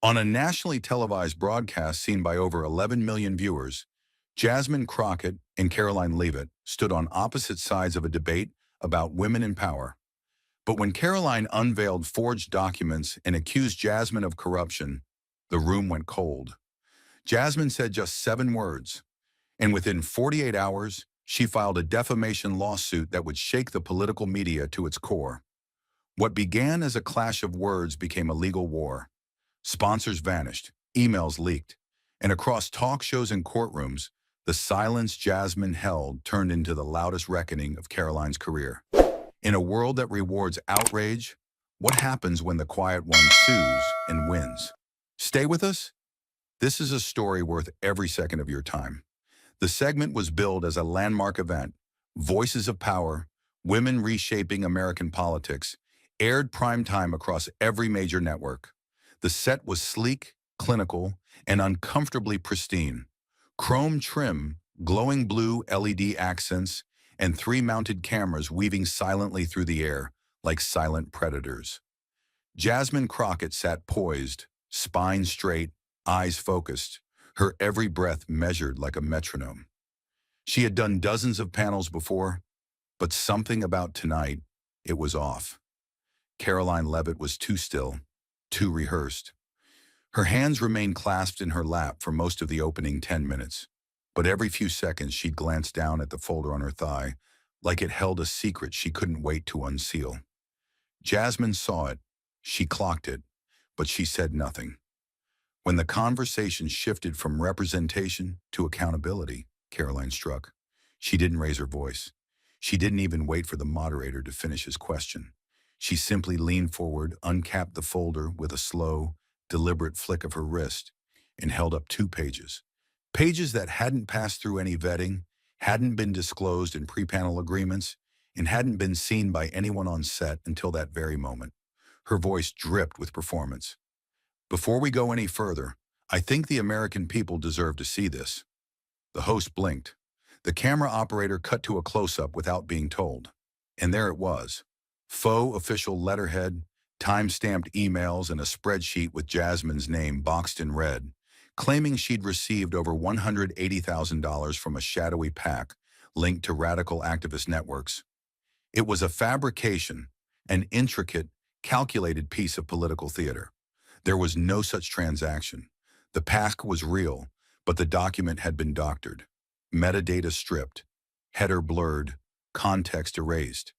On a nationally televised broadcast seen by over 11 million viewers, Jasmine Crockett and Karoline Leavitt stood on opposite sides of a debate about women in power. But when Karoline unveiled forged documents and accused Jasmine of corruption, the room went cold. Jasmine said just 7 words, and within 48 hours, she filed a defamation lawsuit that would shake the political media to its core. What began as a clash of words became a legal war. Sponsors vanished, emails leaked, and across talk shows and courtrooms, the silence Jasmine held turned into the loudest reckoning of Karoline's career. In a world that rewards outrage, what happens when the quiet one sues and wins? Stay with us? This is a story worth every second of your time. The segment was billed as a landmark event, Voices of Power, Women Reshaping American Politics, aired primetime across every major network. The set was sleek, clinical, and uncomfortably pristine. Chrome trim, glowing blue LED accents, and 3 mounted cameras weaving silently through the air like silent predators. Jasmine Crockett sat poised, spine straight, eyes focused, her every breath measured like a metronome. She had done dozens of panels before, but something about tonight, it was off. Karoline Leavitt was too still, too rehearsed. Her hands remained clasped in her lap for most of the opening 10 minutes, but every few seconds she'd glance down at the folder on her thigh, like it held a secret she couldn't wait to unseal. Jasmine saw it, she clocked it, but she said nothing. When the conversation shifted from representation to accountability, Karoline struck. She didn't raise her voice. She didn't even wait for the moderator to finish his question. She simply leaned forward, uncapped the folder with a slow, deliberate flick of her wrist, and held up 2 pages. Pages that hadn't passed through any vetting, hadn't been disclosed in pre-panel agreements, and hadn't been seen by anyone on set until that very moment. Her voice dripped with performance. Before we go any further, I think the American people deserve to see this. The host blinked. The camera operator cut to a close-up without being told. And there it was. Faux official letterhead, time-stamped emails, and a spreadsheet with Jasmine's name boxed in red, claiming she'd received over $180,000 from a shadowy PAC linked to radical activist networks. It was a fabrication, an intricate, calculated piece of political theater. There was no such transaction. The PAC was real, but the document had been doctored. Metadata stripped, header blurred, context erased.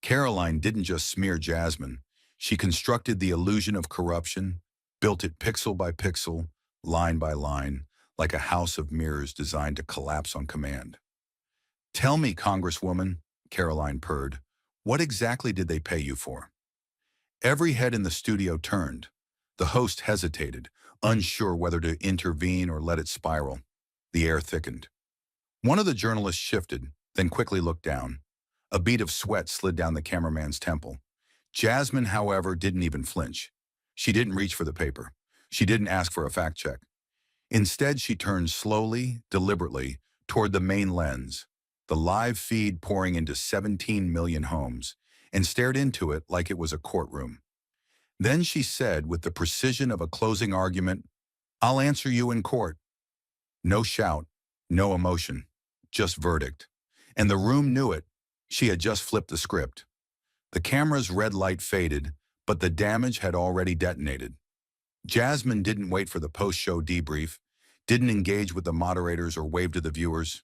Karoline didn't just smear Jasmine. She constructed the illusion of corruption, built it pixel by pixel, line by line, like a house of mirrors designed to collapse on command. "Tell me, Congresswoman," Karoline purred, "what exactly did they pay you for?" Every head in the studio turned. The host hesitated, unsure whether to intervene or let it spiral. The air thickened. One of the journalists shifted, then quickly looked down. A bead of sweat slid down the cameraman's temple. Jasmine, however, didn't even flinch. She didn't reach for the paper. She didn't ask for a fact check. Instead, she turned slowly, deliberately, toward the main lens, the live feed pouring into 17 million homes, and stared into it like it was a courtroom. Then she said, with the precision of a closing argument, "I'll answer you in court." No shout, no emotion, just verdict. And the room knew it. She had just flipped the script. The camera's red light faded, but the damage had already detonated. Jasmine didn't wait for the post-show debrief, didn't engage with the moderators or wave to the viewers.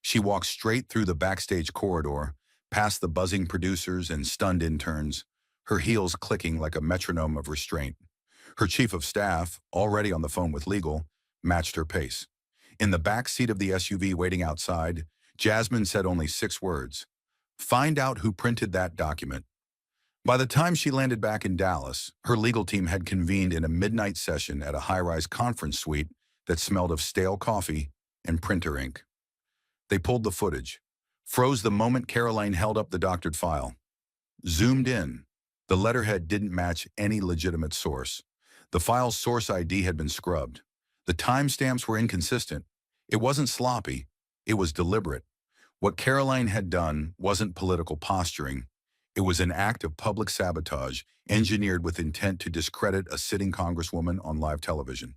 She walked straight through the backstage corridor, past the buzzing producers and stunned interns, her heels clicking like a metronome of restraint. Her chief of staff, already on the phone with legal, matched her pace. In the back seat of the SUV waiting outside, Jasmine said only 6 words. "Find out who printed that document." By the time she landed back in Dallas, her legal team had convened in a midnight session at a high-rise conference suite that smelled of stale coffee and printer ink. They pulled the footage, froze the moment Karoline held up the doctored file. Zoomed in. The letterhead didn't match any legitimate source. The file's source ID had been scrubbed. The timestamps were inconsistent. It wasn't sloppy. It was deliberate. What Karoline had done wasn't political posturing. It was an act of public sabotage engineered with intent to discredit a sitting congresswoman on live television.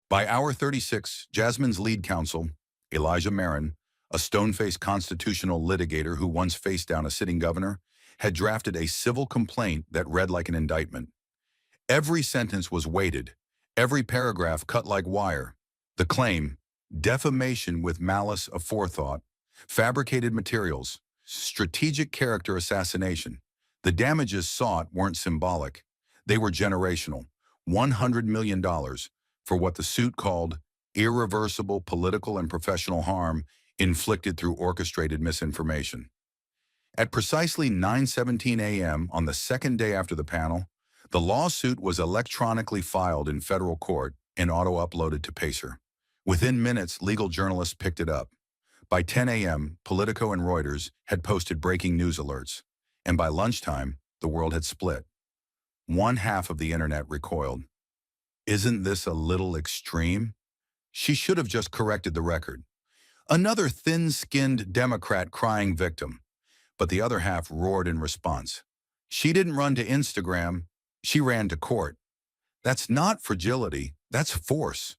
By hour 36, Jasmine's lead counsel, Elijah Marin, a stone-faced constitutional litigator who once faced down a sitting governor, had drafted a civil complaint that read like an indictment. Every sentence was weighted, every paragraph cut like wire. The claim, defamation with malice aforethought, fabricated materials, strategic character assassination. The damages sought weren't symbolic. They were generational. $100 million for what the suit called irreversible political and professional harm inflicted through orchestrated misinformation. At precisely 9:17 a.m. on the second day after the panel, the lawsuit was electronically filed in federal court and auto-uploaded to Pacer. Within minutes, legal journalists picked it up. By 10 a.m., Politico and Reuters had posted breaking news alerts, and by lunchtime, the world had split. One half of the internet recoiled. Isn't this a little extreme? She should have just corrected the record. Another thin-skinned Democrat crying victim. But the other half roared in response. She didn't run to Instagram, she ran to court. That's not fragility, that's force.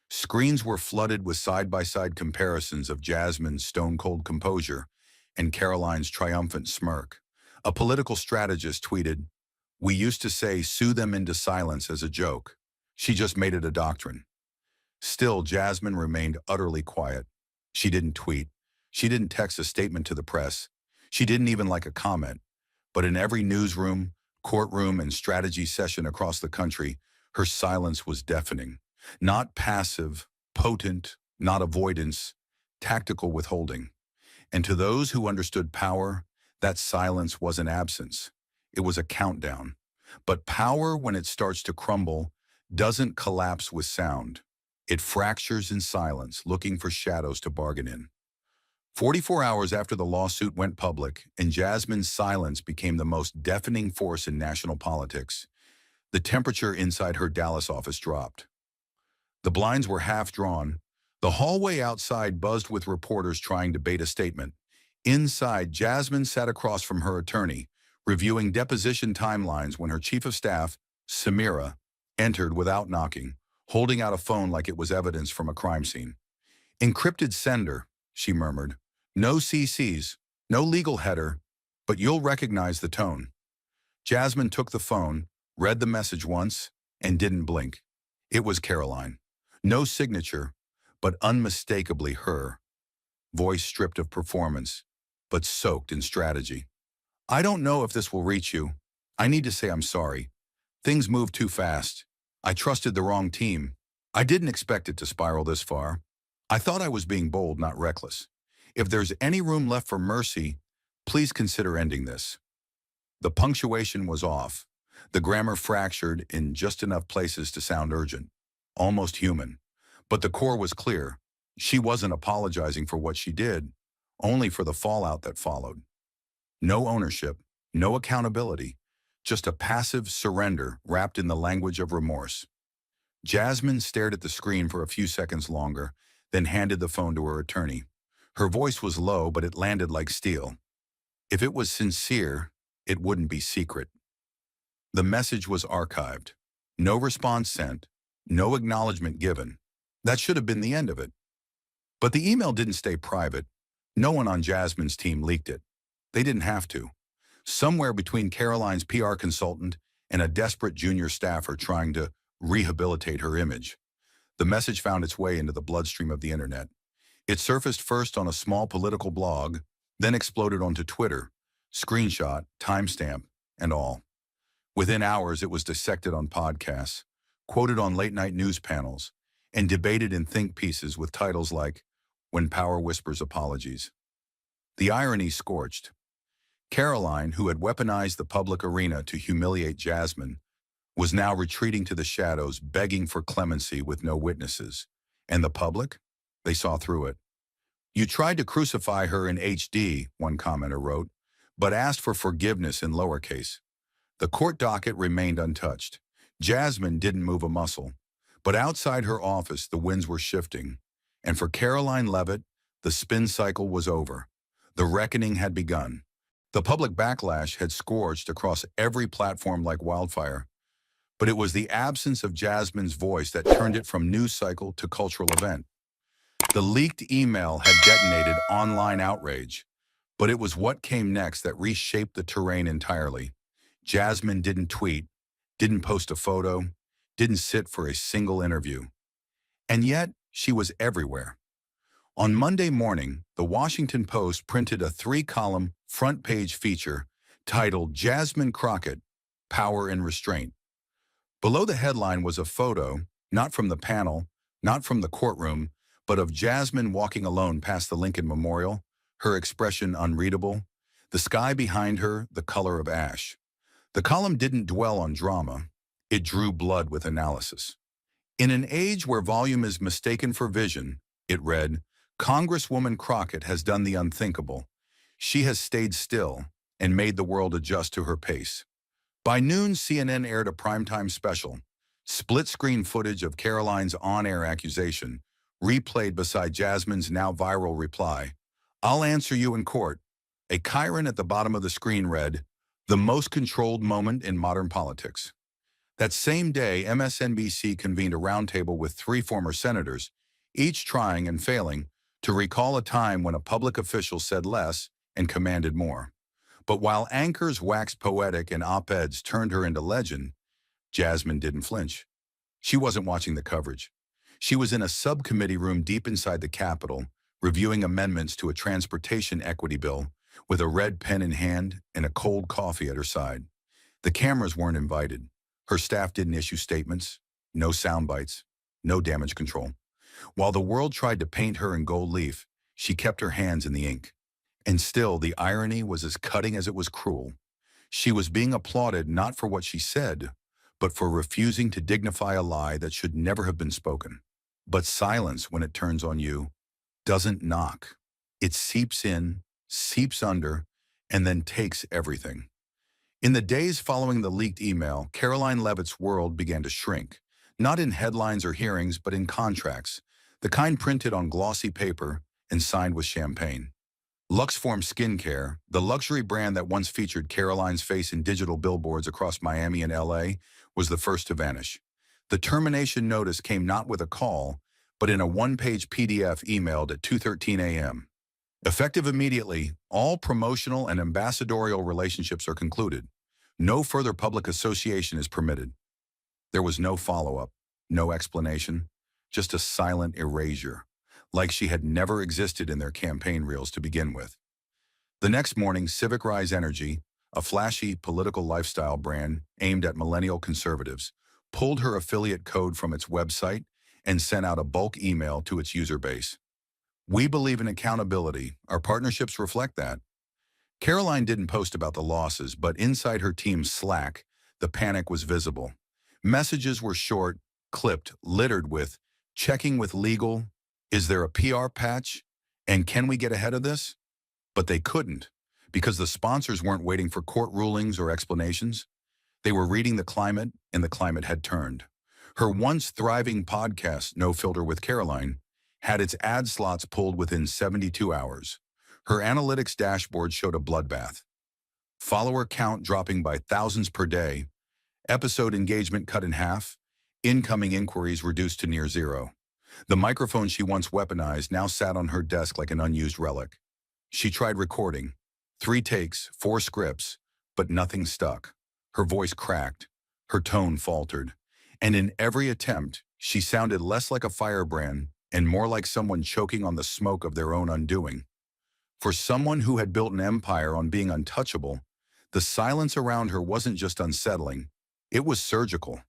Screens were flooded with side-by-side comparisons of Jasmine's stone-cold composure and Karoline's triumphant smirk. A political strategist tweeted, "We used to say sue them into silence as a joke. She just made it a doctrine." Still, Jasmine remained utterly quiet. She didn't tweet. She didn't text a statement to the press. She didn't even like a comment. But in every newsroom, courtroom, and strategy session across the country, her silence was deafening. Not passive, potent, not avoidance, tactical withholding. And to those who understood power, that silence wasn't absence. It was a countdown. But power, when it starts to crumble, doesn't collapse with sound. It fractures in silence, looking for shadows to bargain in. 44 hours after the lawsuit went public and Jasmine's silence became the most deafening force in national politics, the temperature inside her Dallas office dropped. The blinds were half drawn. The hallway outside buzzed with reporters trying to bait a statement. Inside, Jasmine sat across from her attorney, reviewing deposition timelines when her chief of staff, Samira, entered without knocking, holding out a phone like it was evidence from a crime scene. "Encrypted sender," she murmured. "No CCs, no legal header, but you'll recognize the tone." Jasmine took the phone, read the message once, and didn't blink. It was Karoline. No signature, but unmistakably her. Voice stripped of performance, but soaked in strategy. "I don't know if this will reach you. I need to say I'm sorry. Things moved too fast. I trusted the wrong team. I didn't expect it to spiral this far. I thought I was being bold, not reckless. If there's any room left for mercy, please consider ending this." The punctuation was off. The grammar fractured in just enough places to sound urgent, almost human. But the core was clear. She wasn't apologizing for what she did, only for the fallout that followed. No ownership, no accountability, just a passive surrender wrapped in the language of remorse. Jasmine stared at the screen for a few seconds longer, then handed the phone to her attorney. Her voice was low, but it landed like steel. If it was sincere, it wouldn't be secret. The message was archived. No response sent, no acknowledgement given. That should have been the end of it. But the email didn't stay private. No one on Jasmine's team leaked it. They didn't have to. Somewhere between Karoline's PR consultant and a desperate junior staffer trying to rehabilitate her image, the message found its way into the bloodstream of the internet. It surfaced first on a small political blog, then exploded onto Twitter, screenshot, timestamp, and all. Within hours, it was dissected on podcasts, quoted on late-night news panels, and debated in think pieces with titles like "When Power Whispers Apologies." The irony scorched. Karoline, who had weaponized the public arena to humiliate Jasmine, was now retreating to the shadows, begging for clemency with no witnesses. And the public? They saw through it. "You tried to crucify her in HD," one commenter wrote, "but asked for forgiveness in lowercase." The court docket remained untouched. Jasmine didn't move a muscle. But outside her office, the winds were shifting. And for Karoline Leavitt, the spin cycle was over. The reckoning had begun. The public backlash had scorched across every platform like wildfire, but it was the absence of Jasmine's voice that turned it from news cycle to cultural event. The leaked email had detonated online outrage, but it was what came next that reshaped the terrain entirely. Jasmine didn't tweet, didn't post a photo, didn't sit for a single interview. And yet, she was everywhere. On Monday morning, the Washington Post printed a 3-column front-page feature titled Jasmine Crockett, Power and Restraint. Below the headline was a photo, not from the panel, not from the courtroom, but of Jasmine walking alone past the Lincoln Memorial, her expression unreadable, the sky behind her the color of ash. The column didn't dwell on drama. It drew blood with analysis. In an age where volume is mistaken for vision, it read, Congresswoman Crockett has done the unthinkable. She has stayed still and made the world adjust to her pace. By noon, CNN aired a primetime special, split-screen footage of Karoline's on-air accusation, replayed beside Jasmine's now viral reply, I'll answer you in court. A chyron at the bottom of the screen read, the most controlled moment in modern politics. That same day, MSNBC convened a roundtable with 3 former senators, each trying and failing to recall a time when a public official said less and commanded more. But while anchors waxed poetic and op-eds turned her into legend, Jasmine didn't flinch. She wasn't watching the coverage. She was in a subcommittee room deep inside the Capitol, reviewing amendments to a transportation equity bill, with a red pen in hand and a cold coffee at her side. The cameras weren't invited. Her staff didn't issue statements, no sound bites, no damage control. While the world tried to paint her in gold leaf, she kept her hands in the ink. And still, the irony was as cutting as it was cruel. She was being applauded not for what she said, but for refusing to dignify a lie that should never have been spoken. But silence, when it turns on you, doesn't knock. It seeps in, seeps under, and then takes everything. In the days following the leaked email, Karoline Leavitt's world began to shrink, not in headlines or hearings, but in contracts, the kind printed on glossy paper and signed with champagne. Luxform Skincare, the luxury brand that once featured Karoline's face in digital billboards across Miami and LA, was the first to vanish. The termination notice came not with a call, but in a 1-page PDF emailed at 2:13 a.m. Effective immediately, all promotional and ambassadorial relationships are concluded. No further public association is permitted. There was no follow-up, no explanation, just a silent erasure, like she had never existed in their campaign reels to begin with. The next morning, Civic Rise Energy, a flashy political lifestyle brand aimed at millennial conservatives, pulled her affiliate code from its website and sent out a bulk email to its user base. We believe in accountability. Our partnerships reflect that. Karoline didn't post about the losses, but inside her team's Slack, the panic was visible. Messages were short, clipped, littered with, checking with legal, is there a PR patch, and can we get ahead of this? But they couldn't, because the sponsors weren't waiting for court rulings or explanations. They were reading the climate, and the climate had turned. Her once thriving podcast, No Filter with Karoline, had its ad slots pulled within 72 hours. Her analytics dashboard showed a bloodbath. Follower count dropping by thousands per day, episode engagement cut in half, incoming inquiries reduced to near zero. The microphone she once weaponized now sat on her desk like an unused relic. She tried recording. 3 takes, 4 scripts, but nothing stuck. Her voice cracked. Her tone faltered. And in every attempt, she sounded less like a firebrand and more like someone choking on the smoke of their own undoing. For someone who had built an empire on being untouchable, the silence around her wasn't just unsettling, it was surgical.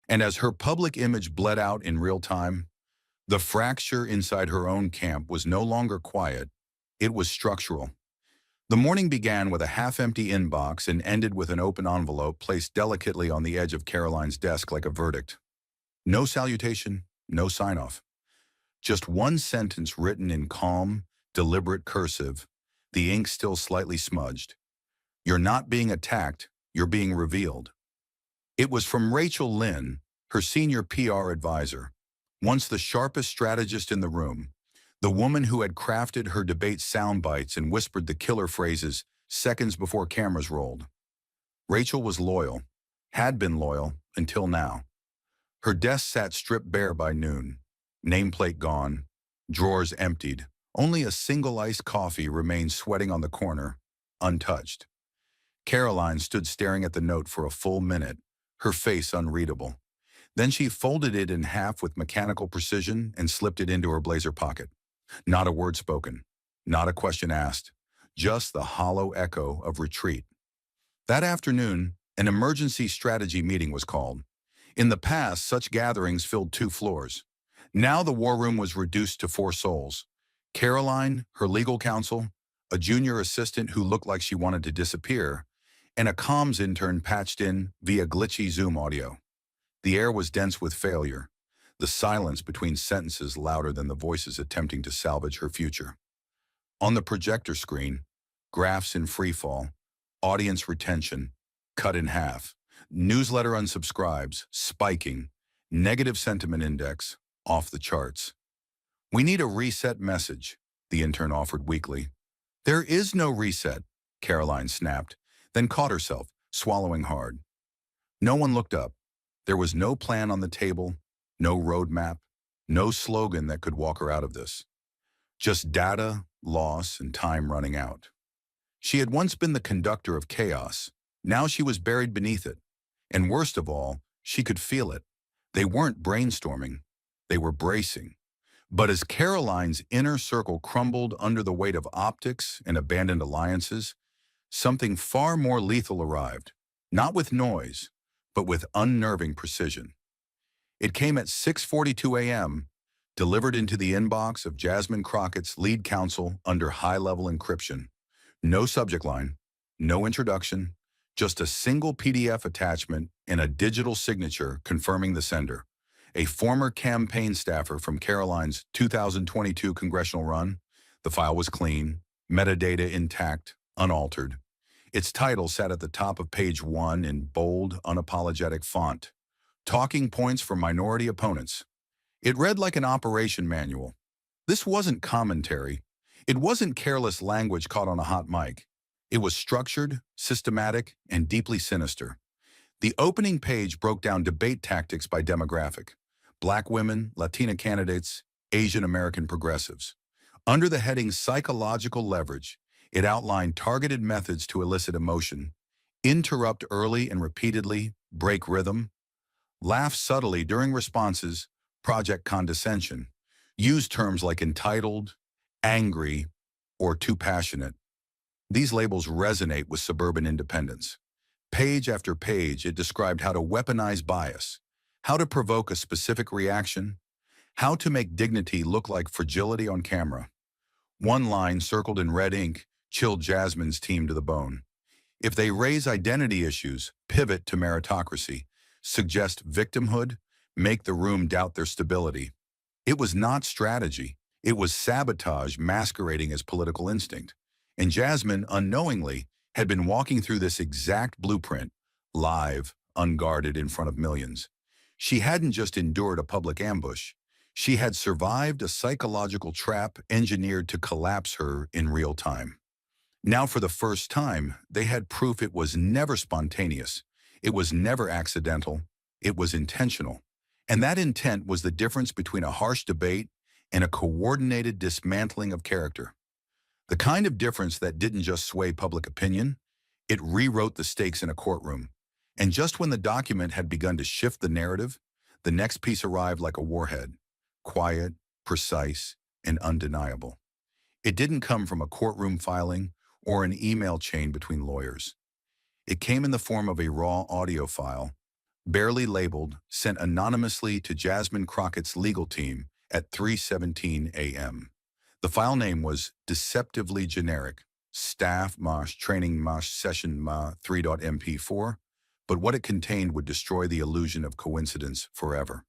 And as her public image bled out in real time, the fracture inside her own camp was no longer quiet, it was structural. The morning began with a half-empty inbox and ended with an open envelope placed delicately on the edge of Karoline's desk like a verdict. No salutation, no sign-off. Just one sentence written in calm, deliberate cursive, the ink still slightly smudged. You're not being attacked, you're being revealed. It was from Rachel Lynn, her senior PR advisor, once the sharpest strategist in the room, the woman who had crafted her debate sound bites and whispered the killer phrases, seconds before cameras rolled. Rachel was loyal, had been loyal until now. Her desk sat stripped bare by noon, nameplate gone, drawers emptied. Only a single iced coffee remained sweating on the corner, untouched. Karoline stood staring at the note for a full minute, her face unreadable. Then she folded it in half with mechanical precision and slipped it into her blazer pocket. Not a word spoken, not a question asked, just the hollow echo of retreat. That afternoon, an emergency strategy meeting was called. In the past, such gatherings filled 2 floors. Now the war room was reduced to 4 souls. Karoline, her legal counsel, a junior assistant who looked like she wanted to disappear, and a comms intern patched in via glitchy Zoom audio. The air was dense with failure, the silence between sentences louder than the voices attempting to salvage her future. On the projector screen, graphs in freefall, audience retention, cut in half, newsletter unsubscribes, spiking, negative sentiment index, off the charts. "We need a reset message," the intern offered weakly. "There is no reset," Karoline snapped, then caught herself, swallowing hard. No one looked up. There was no plan on the table, no roadmap, no slogan that could walk her out of this. Just data, loss, and time running out. She had once been the conductor of chaos. Now she was buried beneath it. And worst of all, she could feel it. They weren't brainstorming. They were bracing. But as Karoline's inner circle crumbled under the weight of optics and abandoned alliances, something far more lethal arrived, not with noise, but with unnerving precision. It came at 6:42 a.m., delivered into the inbox of Jasmine Crockett's lead counsel under high-level encryption. No subject line, no introduction, just a single PDF attachment and a digital signature confirming the sender. A former campaign staffer from Karoline's 2022 congressional run. The file was clean, metadata intact, unaltered. Its title sat at the top of page 1 in bold, unapologetic font. Talking points for minority opponents. It read like an operation manual. This wasn't commentary. It wasn't careless language caught on a hot mic. It was structured, systematic, and deeply sinister. The opening page broke down debate tactics by demographic. Black women, Latina candidates, Asian American progressives. Under the heading Psychological Leverage, it outlined targeted methods to elicit emotion, interrupt early and repeatedly, break rhythm, laugh subtly during responses, project condescension, use terms like entitled, angry, or too passionate. These labels resonate with suburban independents. Page after page, it described how to weaponize bias, how to provoke a specific reaction, how to make dignity look like fragility on camera. One line circled in red ink chilled Jasmine's team to the bone. If they raise identity issues, pivot to meritocracy, suggest victimhood, make the room doubt their stability. It was not strategy. It was sabotage masquerading as political instinct. And Jasmine, unknowingly, had been walking through this exact blueprint, live, unguarded in front of millions. She hadn't just endured a public ambush. She had survived a psychological trap engineered to collapse her in real time. Now, for the first time, they had proof it was never spontaneous. It was never accidental. It was intentional. And that intent was the difference between a harsh debate and a coordinated dismantling of character. The kind of difference that didn't just sway public opinion, it rewrote the stakes in a courtroom. And just when the document had begun to shift the narrative, the next piece arrived like a warhead, quiet, precise, and undeniable. It didn't come from a courtroom filing or an email chain between lawyers. It came in the form of a raw audio file, barely labeled, sent anonymously to Jasmine Crockett's legal team at 3:17 a.m. The file name was deceptively generic, Staff Mosh Training Mosh Session Ma 3.mp4, but what it contained would destroy the illusion of coincidence forever.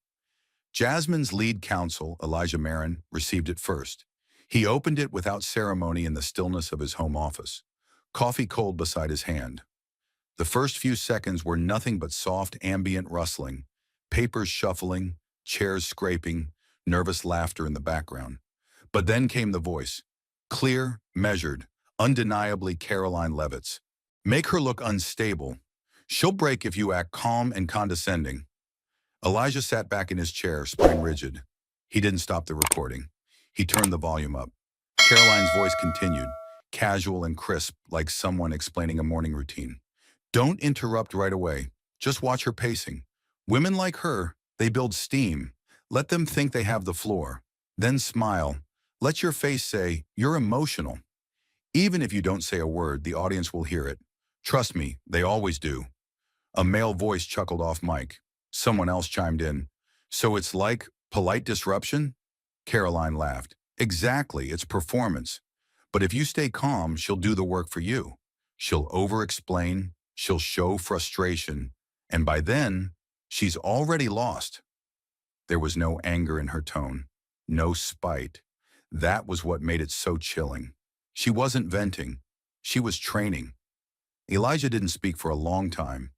Jasmine's lead counsel, Elijah Marin, received it first. He opened it without ceremony in the stillness of his home office, coffee cold beside his hand. The first few seconds were nothing but soft ambient rustling, papers shuffling, chairs scraping, nervous laughter in the background. But then came the voice, clear, measured, undeniably Karoline Leavitt's. Make her look unstable. She'll break if you act calm and condescending. Elijah sat back in his chair, spine rigid. He didn't stop the recording. He turned the volume up. Caroline's voice continued, casual and crisp, like someone explaining a morning routine. Don't interrupt right away. Just watch her pacing. Women like her, they build steam. Let them think they have the floor. Then smile. Let your face say, you're emotional. Even if you don't say a word, the audience will hear it. Trust me, they always do. A male voice chuckled off mic. Someone else chimed in. So it's like polite disruption? Karoline laughed. Exactly, it's performance. But if you stay calm, she'll do the work for you. She'll over-explain, she'll show frustration, and by then, she's already lost. There was no anger in her tone, no spite. That was what made it so chilling. She wasn't venting, she was training. Elijah didn't speak for a long time.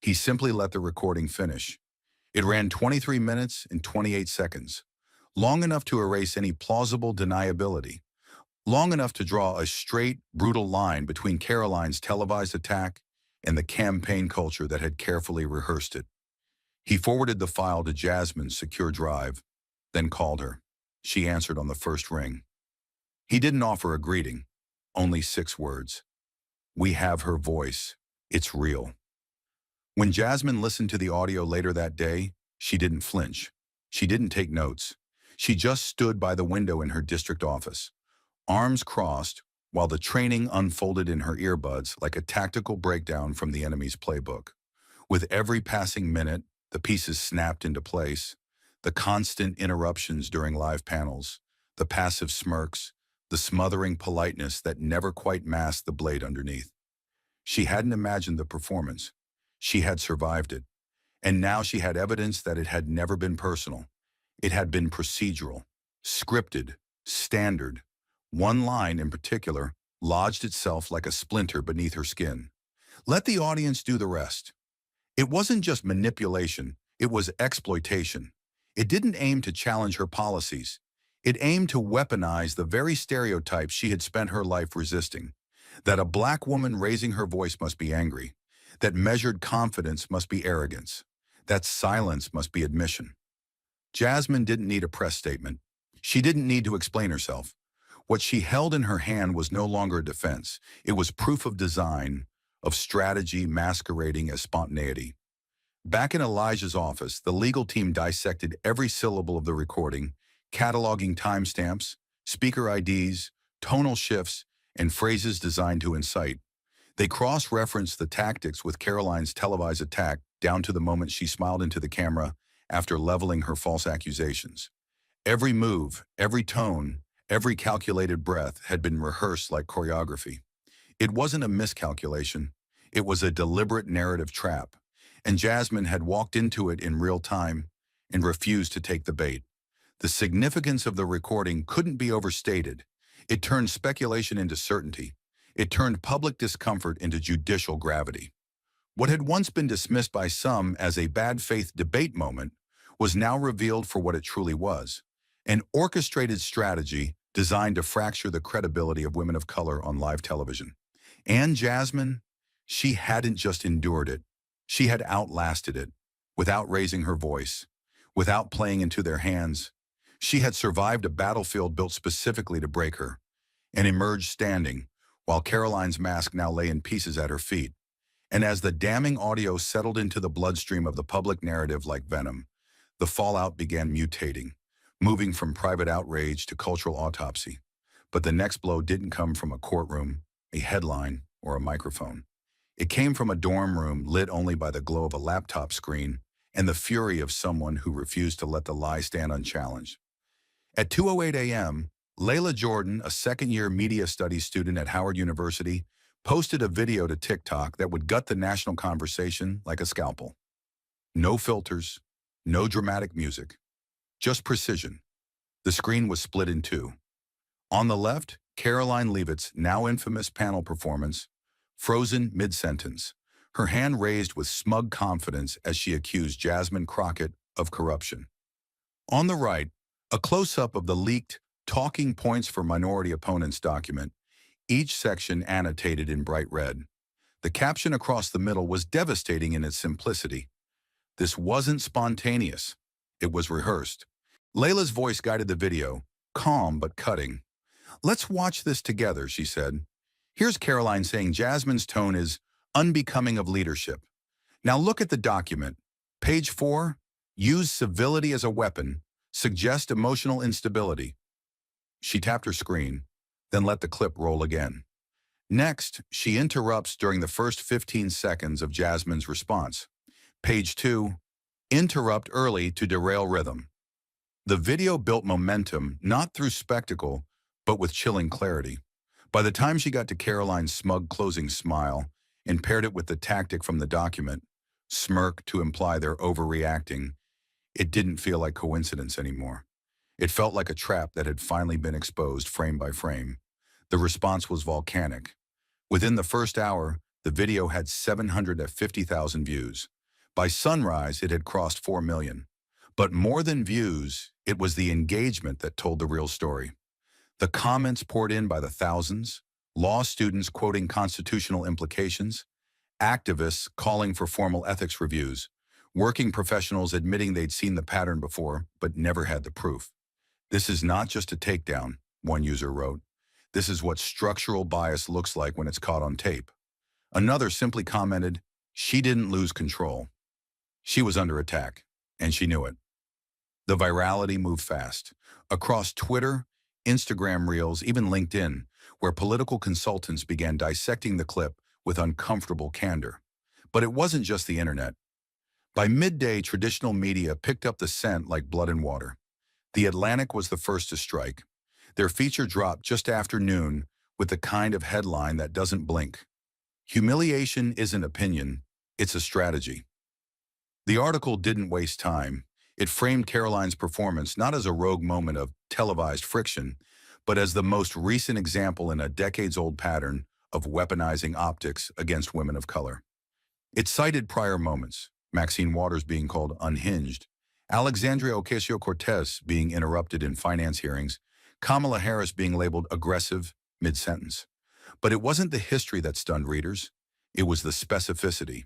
He simply let the recording finish. It ran 23 minutes and 28 seconds, long enough to erase any plausible deniability, long enough to draw a straight, brutal line between Karoline's televised attack and the campaign culture that had carefully rehearsed it. He forwarded the file to Jasmine's secure drive, then called her. She answered on the first ring. He didn't offer a greeting, only 6 words. We have her voice. It's real. When Jasmine listened to the audio later that day, she didn't flinch. She didn't take notes. She just stood by the window in her district office, arms crossed, while the training unfolded in her earbuds like a tactical breakdown from the enemy's playbook. With every passing minute, the pieces snapped into place. The constant interruptions during live panels, the passive smirks, the smothering politeness that never quite masked the blade underneath. She hadn't imagined the performance. She had survived it. And now she had evidence that it had never been personal. It had been procedural, scripted, standard. One line in particular lodged itself like a splinter beneath her skin. Let the audience do the rest. It wasn't just manipulation, it was exploitation. It didn't aim to challenge her policies. It aimed to weaponize the very stereotypes she had spent her life resisting. That a black woman raising her voice must be angry. That measured confidence must be arrogance. That silence must be admission. Jasmine didn't need a press statement. She didn't need to explain herself. What she held in her hand was no longer a defense. It was proof of design, of strategy masquerading as spontaneity. Back in Elijah's office, the legal team dissected every syllable of the recording, cataloging timestamps, speaker IDs, tonal shifts, and phrases designed to incite. They cross-referenced the tactics with Karoline's televised attack down to the moment she smiled into the camera after leveling her false accusations. Every move, every tone, every calculated breath had been rehearsed like choreography. It wasn't a miscalculation. It was a deliberate narrative trap, and Jasmine had walked into it in real time and refused to take the bait. The significance of the recording couldn't be overstated. It turned speculation into certainty. It turned public discomfort into judicial gravity. What had once been dismissed by some as a bad faith debate moment was now revealed for what it truly was: an orchestrated strategy designed to fracture the credibility of women of color on live television. And Jasmine, she hadn't just endured it. She had outlasted it, without raising her voice, without playing into their hands. She had survived a battlefield built specifically to break her, and emerged standing, while Karoline's mask now lay in pieces at her feet. And as the damning audio settled into the bloodstream of the public narrative like venom, the fallout began mutating, moving from private outrage to cultural autopsy. But the next blow didn't come from a courtroom, a headline, or a microphone. It came from a dorm room lit only by the glow of a laptop screen and the fury of someone who refused to let the lie stand unchallenged. At 2:08 a.m., Layla Jordan, a second-year media studies student at Howard University, posted a video to TikTok that would gut the national conversation like a scalpel. No filters, no dramatic music, just precision. The screen was split in two. On the left, Karoline Leavitt's now infamous panel performance, frozen mid-sentence, her hand raised with smug confidence as she accused Jasmine Crockett of corruption. On the right, a close-up of the leaked Talking Points for Minority Opponents document, each section annotated in bright red. The caption across the middle was devastating in its simplicity. This wasn't spontaneous. It was rehearsed. Layla's voice guided the video, calm but cutting. "Let's watch this together," she said. Here's Karoline saying Jasmine's tone is unbecoming of leadership. Now look at the document. Page 4, use civility as a weapon, suggest emotional instability. She tapped her screen, then let the clip roll again. Next, she interrupts during the first 15 seconds of Jasmine's response. Page 2, interrupt early to derail rhythm. The video built momentum, not through spectacle, but with chilling clarity. By the time she got to Karoline's smug closing smile and paired it with the tactic from the document, smirk to imply they're overreacting, it didn't feel like coincidence anymore. It felt like a trap that had finally been exposed frame by frame. The response was volcanic. Within the first hour, the video had 750,000 views. By sunrise, it had crossed 4 million. But more than views, it was the engagement that told the real story. The comments poured in by the thousands, law students quoting constitutional implications, activists calling for formal ethics reviews, working professionals admitting they'd seen the pattern before but never had the proof. "This is not just a takedown," one user wrote. "This is what structural bias looks like when it's caught on tape." Another simply commented, "She didn't lose control. She was under attack, and she knew it." The virality moved fast. Across Twitter, Instagram Reels, even LinkedIn, where political consultants began dissecting the clip with uncomfortable candor. But it wasn't just the internet. By midday, traditional media picked up the scent like blood and water. The Atlantic was the first to strike. Their feature dropped just after noon with the kind of headline that doesn't blink. "Humiliation isn't opinion, it's a strategy." The article didn't waste time. It framed Karoline's performance not as a rogue moment of televised friction, but as the most recent example in a decades-old pattern of weaponizing optics against women of color. It cited prior moments, Maxine Waters being called unhinged, Alexandria Ocasio-Cortez being interrupted in finance hearings, Kamala Harris being labeled aggressive mid-sentence. But it wasn't the history that stunned readers. It was the specificity.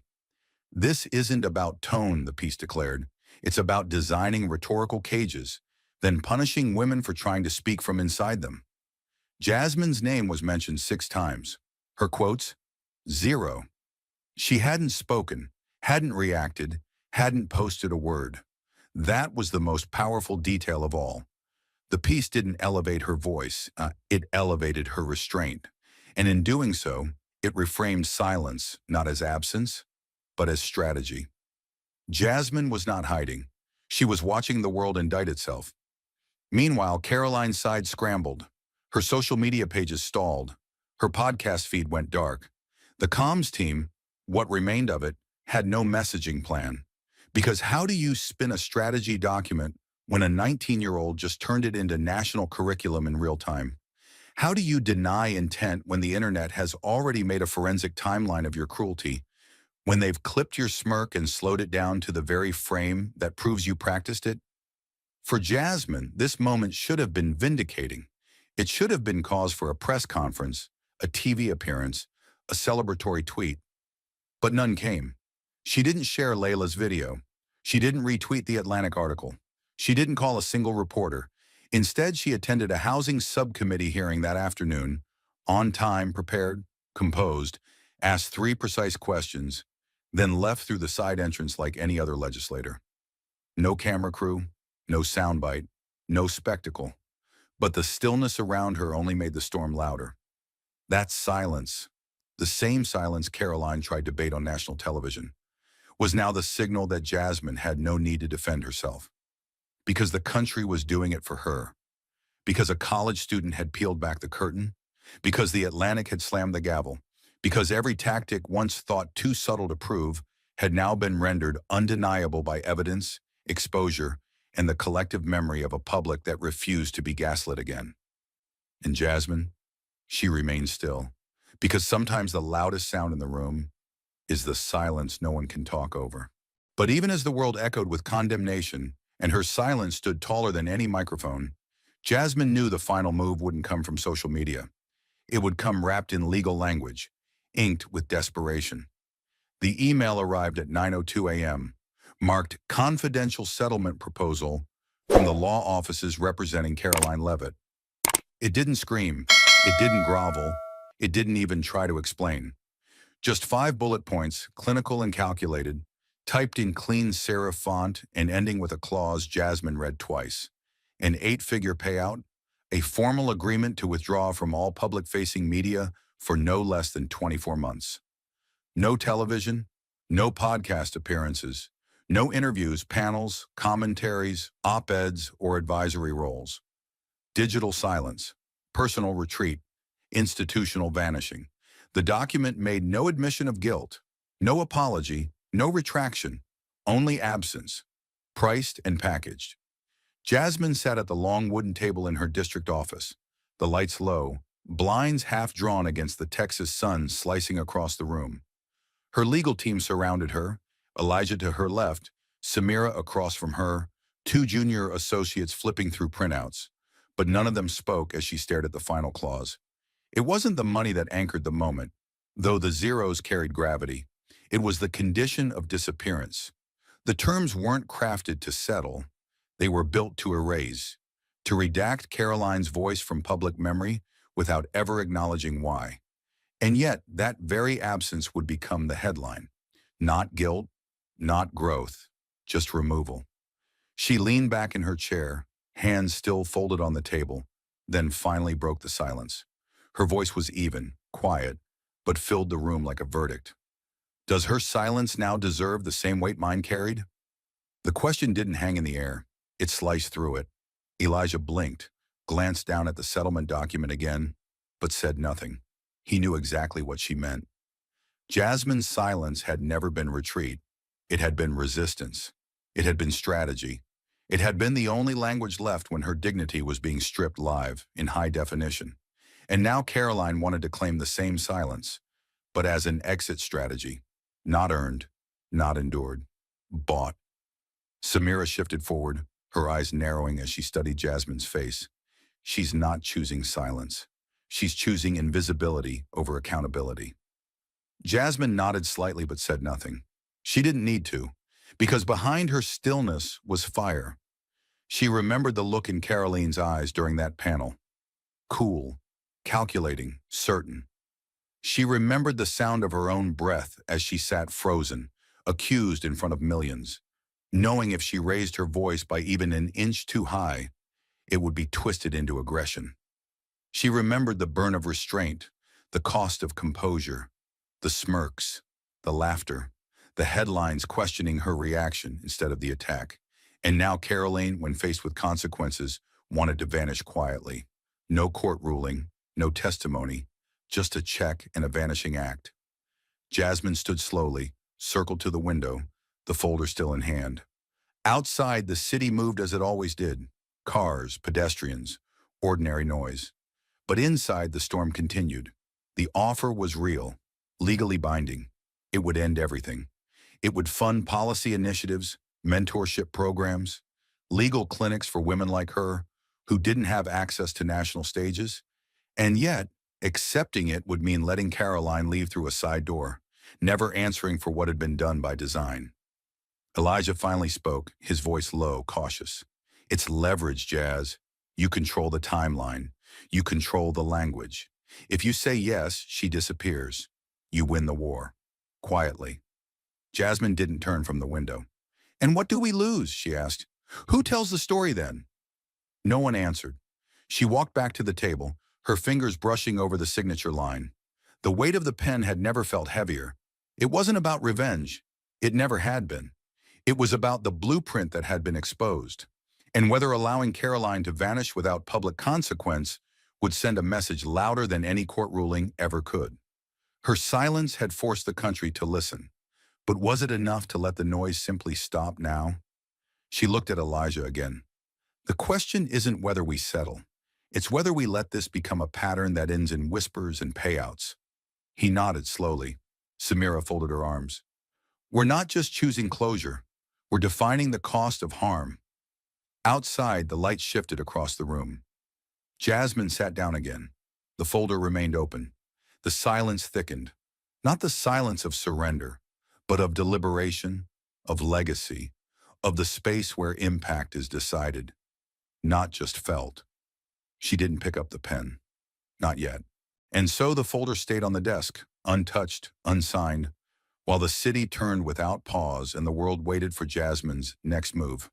"This isn't about tone," the piece declared. "It's about designing rhetorical cages, then punishing women for trying to speak from inside them." Jasmine's name was mentioned 6 times. Her quotes? 0. She hadn't spoken, hadn't reacted, hadn't posted a word. That was the most powerful detail of all. The piece didn't elevate her voice, it elevated her restraint. And in doing so, it reframed silence not as absence, but as strategy. Jasmine was not hiding. She was watching the world indict itself. Meanwhile, Karoline's side scrambled. Her social media pages stalled. Her podcast feed went dark. The comms team, what remained of it, had no messaging plan. Because how do you spin a strategy document when a 19-year-old just turned it into national curriculum in real time? How do you deny intent when the internet has already made a forensic timeline of your cruelty, when they've clipped your smirk and slowed it down to the very frame that proves you practiced it? For Jasmine, this moment should have been vindicating. It should have been cause for a press conference, a TV appearance, a celebratory tweet. But none came. She didn't share Layla's video. She didn't retweet the Atlantic article. She didn't call a single reporter. Instead, she attended a housing subcommittee hearing that afternoon, on time, prepared, composed, asked 3 precise questions, then left through the side entrance like any other legislator. No camera crew, no soundbite, no spectacle. But the stillness around her only made the storm louder. That silence, the same silence Karoline tried to bait on national television, was now the signal that Jasmine had no need to defend herself. Because the country was doing it for her. Because a college student had peeled back the curtain. Because the Atlantic had slammed the gavel. Because every tactic once thought too subtle to prove had now been rendered undeniable by evidence, exposure, and the collective memory of a public that refused to be gaslit again. And Jasmine, she remained still. Because sometimes the loudest sound in the room is the silence no one can talk over. But even as the world echoed with condemnation, and her silence stood taller than any microphone, Jasmine knew the final move wouldn't come from social media. It would come wrapped in legal language, inked with desperation. The email arrived at 9:02 a.m., marked confidential settlement proposal from the law offices representing Karoline Leavitt. It didn't scream, it didn't grovel, it didn't even try to explain. Just 5 bullet points, clinical and calculated, typed in clean serif font and ending with a clause Jasmine read twice. An 8-figure payout, a formal agreement to withdraw from all public-facing media for no less than 24 months. No television, no podcast appearances, no interviews, panels, commentaries, op-eds, or advisory roles. Digital silence, personal retreat, institutional vanishing. The document made no admission of guilt, no apology, no retraction, only absence, priced and packaged. Jasmine sat at the long wooden table in her district office, the lights low, blinds half drawn against the Texas sun slicing across the room. Her legal team surrounded her, Elijah to her left, Samira across from her, 2 junior associates flipping through printouts, but none of them spoke as she stared at the final clause. It wasn't the money that anchored the moment, though the zeros carried gravity. It was the condition of disappearance. The terms weren't crafted to settle. They were built to erase, to redact Karoline's voice from public memory without ever acknowledging why. And yet, that very absence would become the headline. Not guilt, not growth, just removal. She leaned back in her chair, hands still folded on the table, then finally broke the silence. Her voice was even, quiet, but filled the room like a verdict. Does her silence now deserve the same weight mine carried? The question didn't hang in the air. It sliced through it. Elijah blinked, glanced down at the settlement document again, but said nothing. He knew exactly what she meant. Jasmine's silence had never been retreat. It had been resistance. It had been strategy. It had been the only language left when her dignity was being stripped live, in high definition. And now Karoline wanted to claim the same silence, but as an exit strategy. Not earned, not endured, bought. Samira shifted forward, her eyes narrowing as she studied Jasmine's face. She's not choosing silence. She's choosing invisibility over accountability. Jasmine nodded slightly but said nothing. She didn't need to, because behind her stillness was fire. She remembered the look in Karoline's eyes during that panel. Cool, calculating, certain. She remembered the sound of her own breath as she sat frozen, accused in front of millions, knowing if she raised her voice by even an inch too high, it would be twisted into aggression. She remembered the burn of restraint, the cost of composure, the smirks, the laughter, the headlines questioning her reaction instead of the attack. And now Karoline, when faced with consequences, wanted to vanish quietly. No court ruling, no testimony, just a check and a vanishing act. Jasmine stood slowly, circled to the window, the folder still in hand. Outside, the city moved as it always did. Cars, pedestrians, ordinary noise. But inside, the storm continued. The offer was real, legally binding. It would end everything. It would fund policy initiatives, mentorship programs, legal clinics for women like her who didn't have access to national stages. And yet, accepting it would mean letting Karoline leave through a side door, never answering for what had been done by design. Elijah finally spoke, his voice low, cautious. It's leverage, Jazz. You control the timeline. You control the language. If you say yes, she disappears. You win the war. Quietly. Jasmine didn't turn from the window. And what do we lose? She asked. Who tells the story then? No one answered. She walked back to the table, her fingers brushing over the signature line. The weight of the pen had never felt heavier. It wasn't about revenge. It never had been. It was about the blueprint that had been exposed, and whether allowing Karoline to vanish without public consequence would send a message louder than any court ruling ever could. Her silence had forced the country to listen, but was it enough to let the noise simply stop now? She looked at Elijah again. The question isn't whether we settle. It's whether we let this become a pattern that ends in whispers and payouts. He nodded slowly. Samira folded her arms. We're not just choosing closure. We're defining the cost of harm. Outside, the light shifted across the room. Jasmine sat down again. The folder remained open. The silence thickened. Not the silence of surrender, but of deliberation, of legacy, of the space where impact is decided, not just felt. She didn't pick up the pen. Not yet. And so the folder stayed on the desk, untouched, unsigned, while the city turned without pause and the world waited for Jasmine's next move.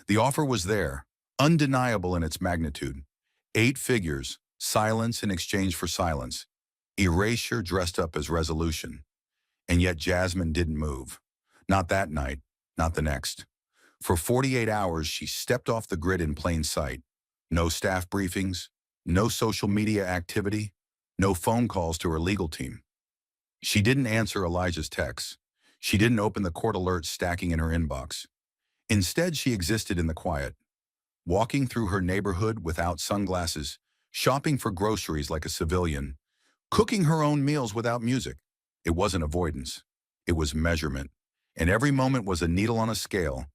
The offer was there, undeniable in its magnitude. 8 figures, silence in exchange for silence, erasure dressed up as resolution. And yet Jasmine didn't move. Not that night, not the next. For 48 hours, she stepped off the grid in plain sight. No staff briefings, no social media activity, no phone calls to her legal team. She didn't answer Elijah's texts. She didn't open the court alerts stacking in her inbox. Instead, she existed in the quiet, walking through her neighborhood without sunglasses, shopping for groceries like a civilian, cooking her own meals without music. It wasn't avoidance. It was measurement. And every moment was a needle on a scale,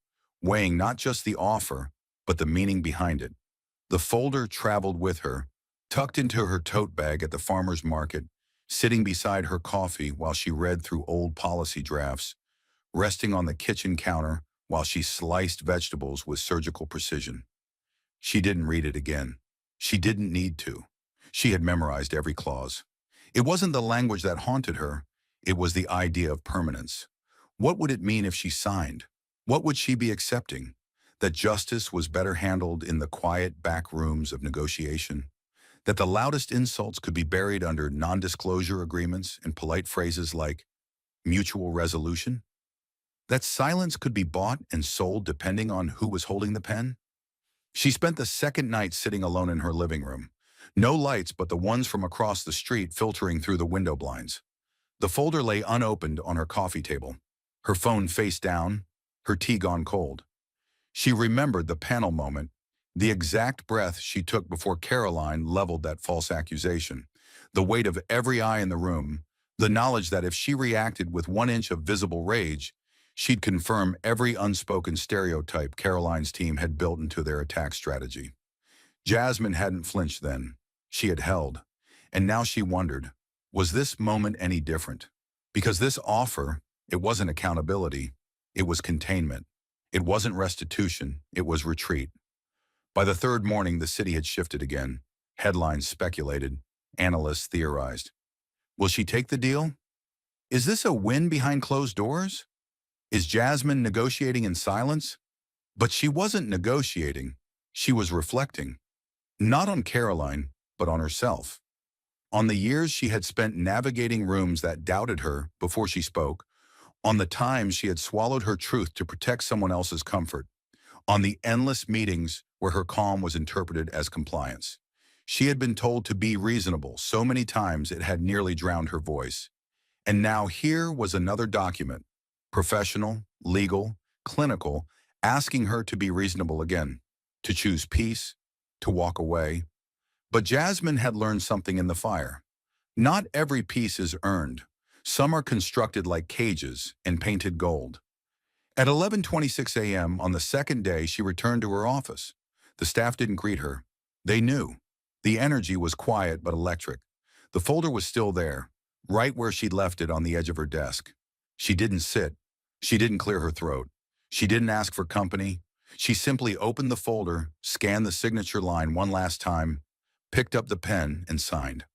weighing not just the offer, but the meaning behind it. The folder traveled with her, tucked into her tote bag at the farmer's market, sitting beside her coffee while she read through old policy drafts, resting on the kitchen counter while she sliced vegetables with surgical precision. She didn't read it again. She didn't need to. She had memorized every clause. It wasn't the language that haunted her. It was the idea of permanence. What would it mean if she signed? What would she be accepting? That justice was better handled in the quiet back rooms of negotiation? That the loudest insults could be buried under non-disclosure agreements and polite phrases like mutual resolution? That silence could be bought and sold depending on who was holding the pen? She spent the second night sitting alone in her living room. No lights but the ones from across the street filtering through the window blinds. The folder lay unopened on her coffee table, her phone face down, her tea gone cold. She remembered the panel moment, the exact breath she took before Karoline leveled that false accusation, the weight of every eye in the room, the knowledge that if she reacted with 1 inch of visible rage, she'd confirm every unspoken stereotype Karoline's team had built into their attack strategy. Jasmine hadn't flinched then. She had held. And now she wondered, was this moment any different? Because this offer, it wasn't accountability, it was containment. It wasn't restitution, it was retreat. By the third morning, the city had shifted again. Headlines speculated, analysts theorized. Will she take the deal? Is this a win behind closed doors? Is Jasmine negotiating in silence? But she wasn't negotiating, she was reflecting. Not on Karoline, but on herself. On the years she had spent navigating rooms that doubted her before she spoke, on the times she had swallowed her truth to protect someone else's comfort, on the endless meetings where her calm was interpreted as compliance. She had been told to be reasonable so many times it had nearly drowned her voice. And now here was another document, professional, legal, clinical, asking her to be reasonable again, to choose peace, to walk away. But Jasmine had learned something in the fire. Not every peace is earned. Some are constructed like cages and painted gold. At 11:26 a.m. on the second day, she returned to her office. The staff didn't greet her. They knew. The energy was quiet but electric. The folder was still there, right where she'd left it on the edge of her desk. She didn't sit. She didn't clear her throat. She didn't ask for company. She simply opened the folder, scanned the signature line one last time, picked up the pen, and signed.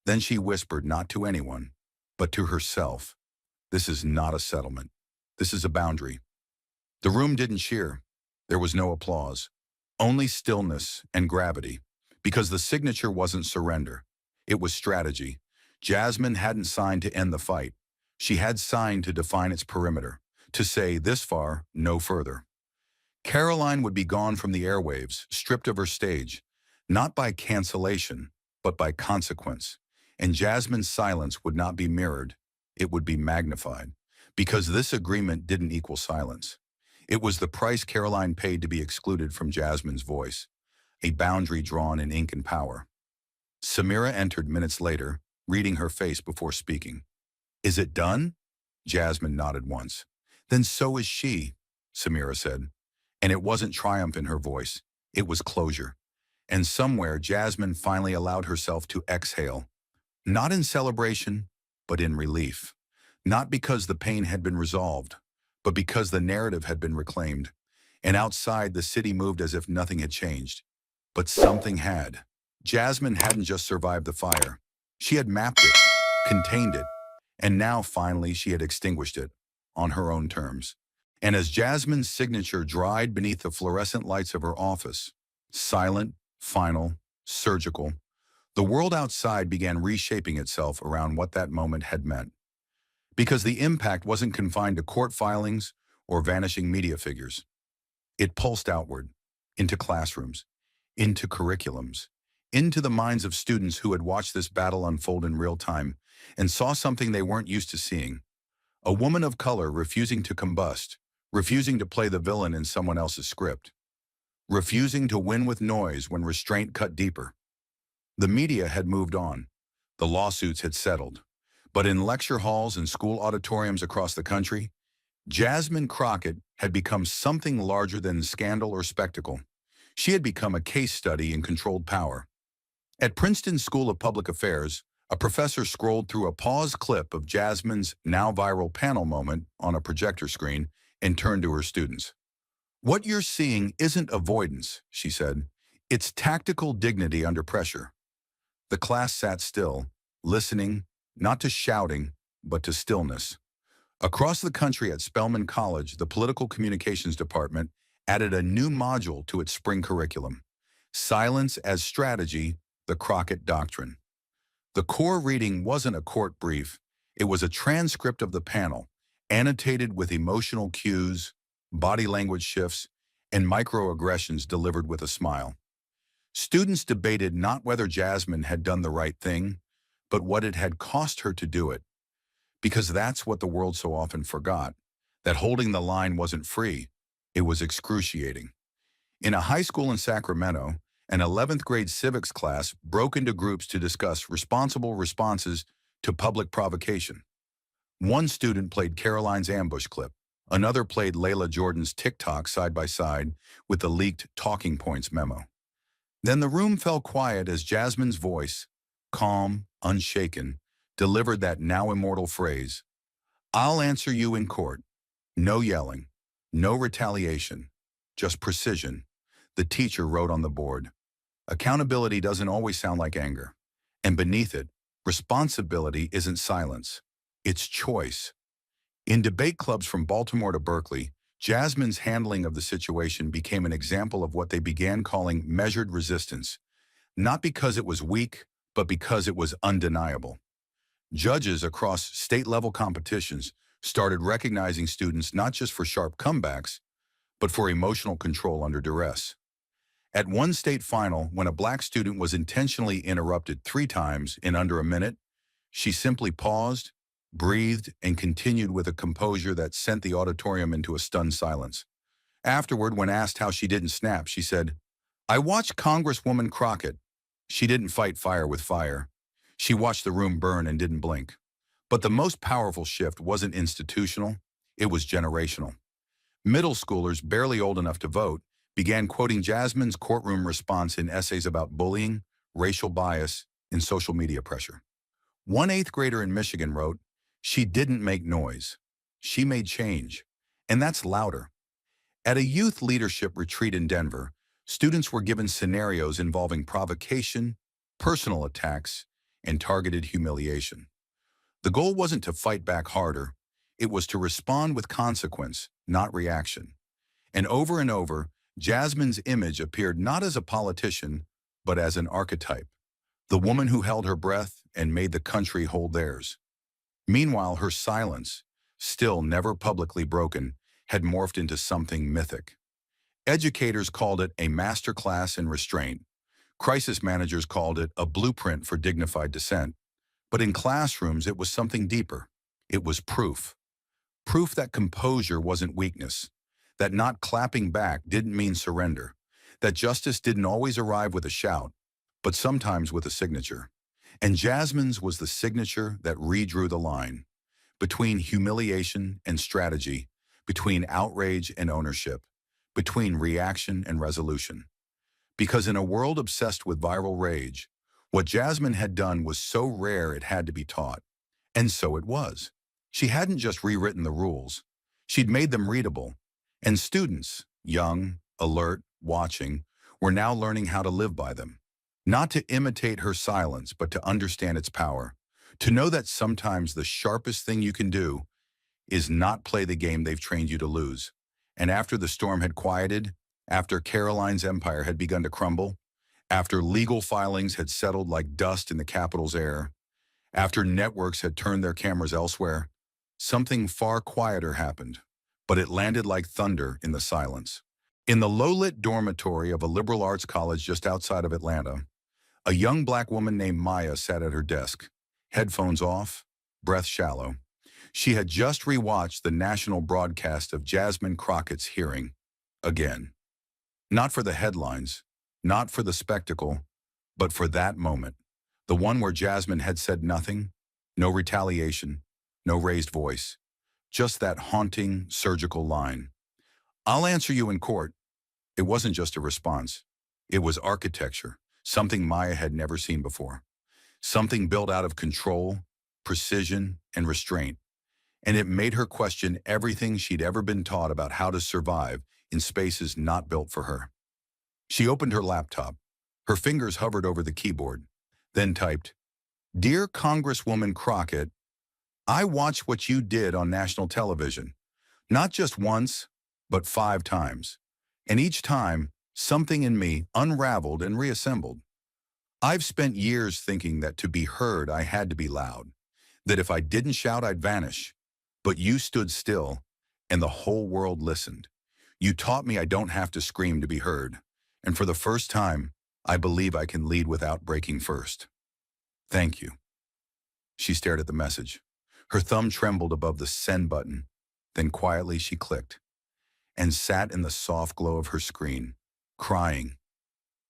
Then she whispered not to anyone, but to herself, "This is not a settlement. This is a boundary." The room didn't cheer. There was no applause. Only stillness and gravity, because the signature wasn't surrender. It was strategy. Jasmine hadn't signed to end the fight. She had signed to define its perimeter, to say this far, no further. Karoline would be gone from the airwaves, stripped of her stage, not by cancellation, but by consequence. And Jasmine's silence would not be mirrored, it would be magnified, because this agreement didn't equal silence. It was the price Karoline paid to be excluded from Jasmine's voice, a boundary drawn in ink and power. Samira entered minutes later, reading her face before speaking. "Is it done?" Jasmine nodded once. "Then so is she," Samira said. And it wasn't triumph in her voice, it was closure. And somewhere, Jasmine finally allowed herself to exhale, not in celebration, but in relief. Not because the pain had been resolved, but because the narrative had been reclaimed. And outside, the city moved as if nothing had changed. But something had. Jasmine hadn't just survived the fire. She had mapped it, contained it, and now finally she had extinguished it on her own terms. And as Jasmine's signature dried beneath the fluorescent lights of her office, silent, final, surgical, the world outside began reshaping itself around what that moment had meant. Because the impact wasn't confined to court filings or vanishing media figures. It pulsed outward, into classrooms, into curriculums, into the minds of students who had watched this battle unfold in real time and saw something they weren't used to seeing. A woman of color refusing to combust, refusing to play the villain in someone else's script, refusing to win with noise when restraint cut deeper. The media had moved on. The lawsuits had settled. But in lecture halls and school auditoriums across the country, Jasmine Crockett had become something larger than scandal or spectacle. She had become a case study in controlled power. At Princeton School of Public Affairs, a professor scrolled through a paused clip of Jasmine's now viral panel moment on a projector screen and turned to her students. "What you're seeing isn't avoidance," she said. "It's tactical dignity under pressure." The class sat still, listening, not to shouting, but to stillness. Across the country at Spelman College, the Political Communications Department added a new module to its spring curriculum, Silence as Strategy, the Crockett Doctrine. The core reading wasn't a court brief, it was a transcript of the panel, annotated with emotional cues, body language shifts, and microaggressions delivered with a smile. Students debated not whether Jasmine had done the right thing, but what it had cost her to do it. Because that's what the world so often forgot, that holding the line wasn't free, it was excruciating. In a high school in Sacramento, an 11th grade civics class broke into groups to discuss responsible responses to public provocation. One student played Karoline's ambush clip. Another played Layla Jordan's TikTok side by side with the leaked talking points memo. Then the room fell quiet as Jasmine's voice, calm, unshaken, delivered that now immortal phrase, "I'll answer you in court." No yelling, no retaliation, just precision. The teacher wrote on the board. Accountability doesn't always sound like anger. And beneath it, responsibility isn't silence. It's choice. In debate clubs from Baltimore to Berkeley, Jasmine's handling of the situation became an example of what they began calling measured resistance, not because it was weak, but because it was undeniable. Judges across state-level competitions started recognizing students not just for sharp comebacks, but for emotional control under duress. At one state final, when a black student was intentionally interrupted 3 times in under a minute, she simply paused, breathed, and continued with a composure that sent the auditorium into a stunned silence. Afterward, when asked how she didn't snap, she said, "I watched Congresswoman Crockett. She didn't fight fire with fire. She watched the room burn and didn't blink." But the most powerful shift wasn't institutional, it was generational. Middle schoolers, barely old enough to vote, began quoting Jasmine's courtroom response in essays about bullying, racial bias, and social media pressure. One 8th grader in Michigan wrote, "She didn't make noise. She made change." And that's louder. At a youth leadership retreat in Denver, students were given scenarios involving provocation, personal attacks, and targeted humiliation. The goal wasn't to fight back harder, it was to respond with consequence, not reaction. And over, Jasmine's image appeared not as a politician, but as an archetype, the woman who held her breath and made the country hold theirs. Meanwhile, her silence, still never publicly broken, had morphed into something mythic. Educators called it a masterclass in restraint. Crisis managers called it a blueprint for dignified dissent. But in classrooms, it was something deeper. It was proof. Proof that composure wasn't weakness, that not clapping back didn't mean surrender, that justice didn't always arrive with a shout, but sometimes with a signature. And Jasmine's was the signature that redrew the line between humiliation and strategy, between outrage and ownership, between reaction and resolution. Because in a world obsessed with viral rage, what Jasmine had done was so rare it had to be taught. And so it was. She hadn't just rewritten the rules. She'd made them readable. And students, young, alert, watching, were now learning how to live by them. Not to imitate her silence, but to understand its power. To know that sometimes the sharpest thing you can do is not play the game they've trained you to lose. And after the storm had quieted, after Karoline's empire had begun to crumble, after legal filings had settled like dust in the Capitol's air, after networks had turned their cameras elsewhere, something far quieter happened, but it landed like thunder in the silence. In the low-lit dormitory of a liberal arts college just outside of Atlanta, a young black woman named Maya sat at her desk, headphones off, breath shallow. She had just rewatched the national broadcast of Jasmine Crockett's hearing, again. Not for the headlines, not for the spectacle, but for that moment. The one where Jasmine had said nothing, no retaliation, no raised voice, just that haunting, surgical line. "I'll answer you in court." It wasn't just a response. It was architecture, something Maya had never seen before. Something built out of control, precision, and restraint. And it made her question everything she'd ever been taught about how to survive in spaces not built for her. She opened her laptop. Her fingers hovered over the keyboard, then typed, "Dear Congresswoman Crockett, I watched what you did on national television. Not just once, but 5 times. And each time, something in me unraveled and reassembled. I've spent years thinking that to be heard, I had to be loud. That if I didn't shout, I'd vanish. But you stood still, and the whole world listened. You taught me I don't have to scream to be heard. And for the first time, I believe I can lead without breaking first. Thank you." She stared at the message. Her thumb trembled above the send button. Then quietly she clicked and sat in the soft glow of her screen, crying.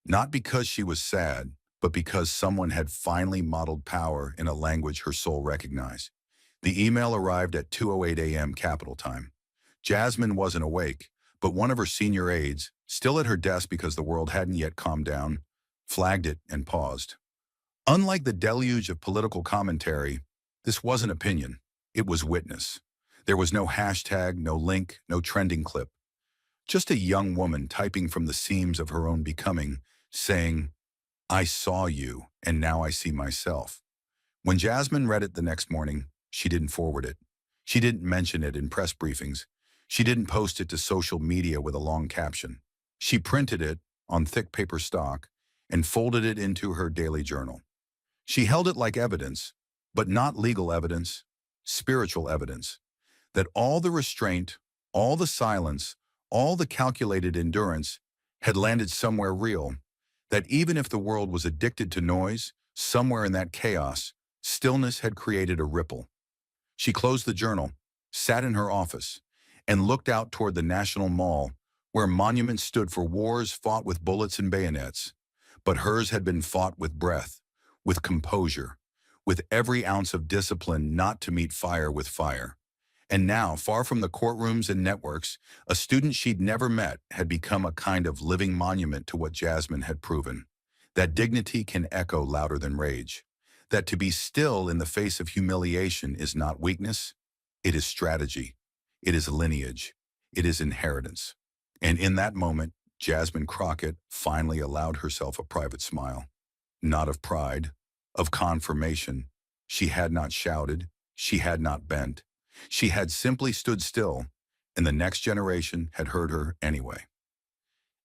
Not because she was sad, but because someone had finally modeled power in a language her soul recognized. The email arrived at 2:08 a.m. Capital Time. Jasmine wasn't awake, but one of her senior aides, still at her desk because the world hadn't yet calmed down, flagged it and paused. Unlike the deluge of political commentary, this wasn't opinion. It was witness. There was no hashtag, no link, no trending clip. Just a young woman typing from the seams of her own becoming, saying, "I saw you, and now I see myself." When Jasmine read it the next morning, she didn't forward it. She didn't mention it in press briefings. She didn't post it to social media with a long caption. She printed it on thick paper stock and folded it into her daily journal. She held it like evidence, but not legal evidence, spiritual evidence, that all the restraint, all the silence, all the calculated endurance had landed somewhere real, that even if the world was addicted to noise, somewhere in that chaos, stillness had created a ripple. She closed the journal, sat in her office, and looked out toward the National Mall, where monuments stood for wars fought with bullets and bayonets. But hers had been fought with breath, with composure, with every ounce of discipline not to meet fire with fire. And now, far from the courtrooms and networks, a student she'd never met had become a kind of living monument to what Jasmine had proven. That dignity can echo louder than rage. That to be still in the face of humiliation is not weakness, it is strategy. It is lineage. It is inheritance. And in that moment, Jasmine Crockett finally allowed herself a private smile. Not of pride, of confirmation. She had not shouted. She had not bent. She had simply stood still, and the next generation had heard her anyway.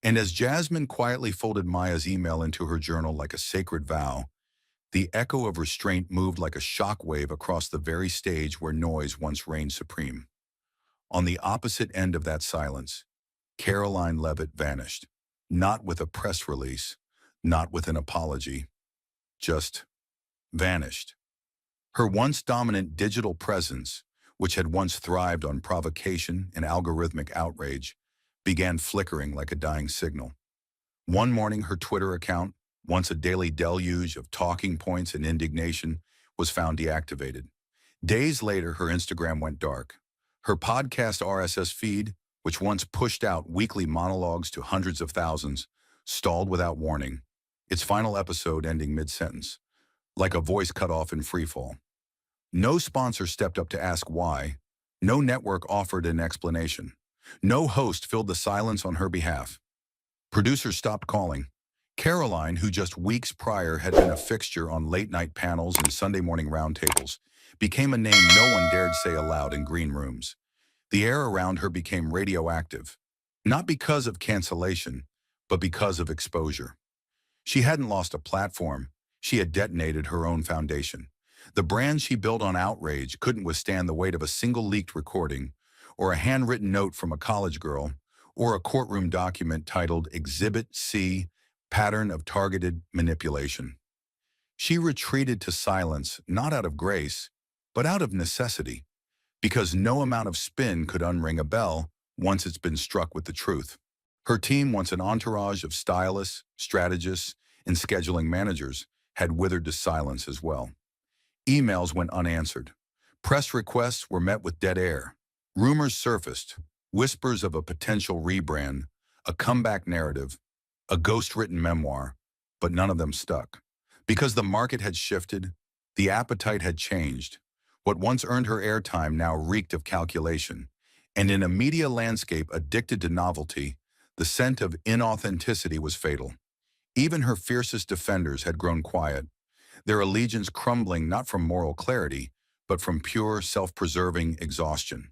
And as Jasmine quietly folded Maya's email into her journal like a sacred vow, the echo of restraint moved like a shock wave across the very stage where noise once reigned supreme. On the opposite end of that silence, Karoline Leavitt vanished, not with a press release, not with an apology, just vanished. Her once dominant digital presence, which had once thrived on provocation and algorithmic outrage, began flickering like a dying signal. One morning, her Twitter account, once a daily deluge of talking points and indignation, was found deactivated. Days later, her Instagram went dark. Her podcast RSS feed, which once pushed out weekly monologues to hundreds of thousands, stalled without warning, its final episode ending mid-sentence, like a voice cut off in freefall. No sponsor stepped up to ask why. No network offered an explanation. No host filled the silence on her behalf. Producers stopped calling. Karoline, who just weeks prior had been a fixture on late-night panels and Sunday morning roundtables, became a name no one dared say aloud in green rooms. The air around her became radioactive, not because of cancellation, but because of exposure. She hadn't lost a platform. She had detonated her own foundation. The brand she built on outrage couldn't withstand the weight of a single leaked recording, or a handwritten note from a college girl, or a courtroom document titled Exhibit C, Pattern of Targeted Manipulation. She retreated to silence not out of grace, but out of necessity, because no amount of spin could unring a bell once it's been struck with the truth. Her team, once an entourage of stylists, strategists, and scheduling managers, had withered to silence as well. Emails went unanswered. Press requests were met with dead air. Rumors surfaced, whispers of a potential rebrand, a comeback narrative, a ghost-written memoir, but none of them stuck. Because the market had shifted, the appetite had changed. What once earned her airtime now reeked of calculation. And in a media landscape addicted to novelty, the scent of inauthenticity was fatal. Even her fiercest defenders had grown quiet, their allegiance crumbling not from moral clarity, but from pure, self-preserving exhaustion.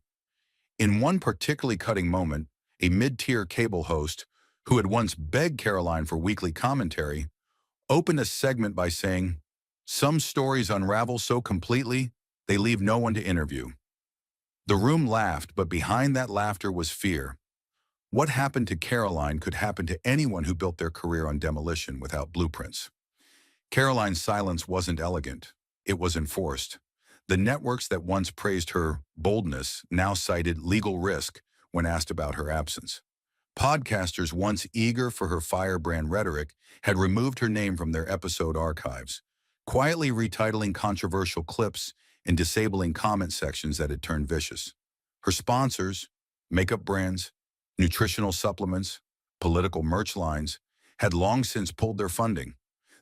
In one particularly cutting moment, a mid-tier cable host, who had once begged Karoline for weekly commentary, opened a segment by saying, "Some stories unravel so completely, they leave no one to interview." The room laughed, but behind that laughter was fear. What happened to Karoline could happen to anyone who built their career on demolition without blueprints. Karoline's silence wasn't elegant. It was enforced. The networks that once praised her boldness now cited legal risk when asked about her absence. Podcasters once eager for her firebrand rhetoric had removed her name from their episode archives, quietly retitling controversial clips and disabling comment sections that had turned vicious. Her sponsors, makeup brands, nutritional supplements, political merch lines, had long since pulled their funding.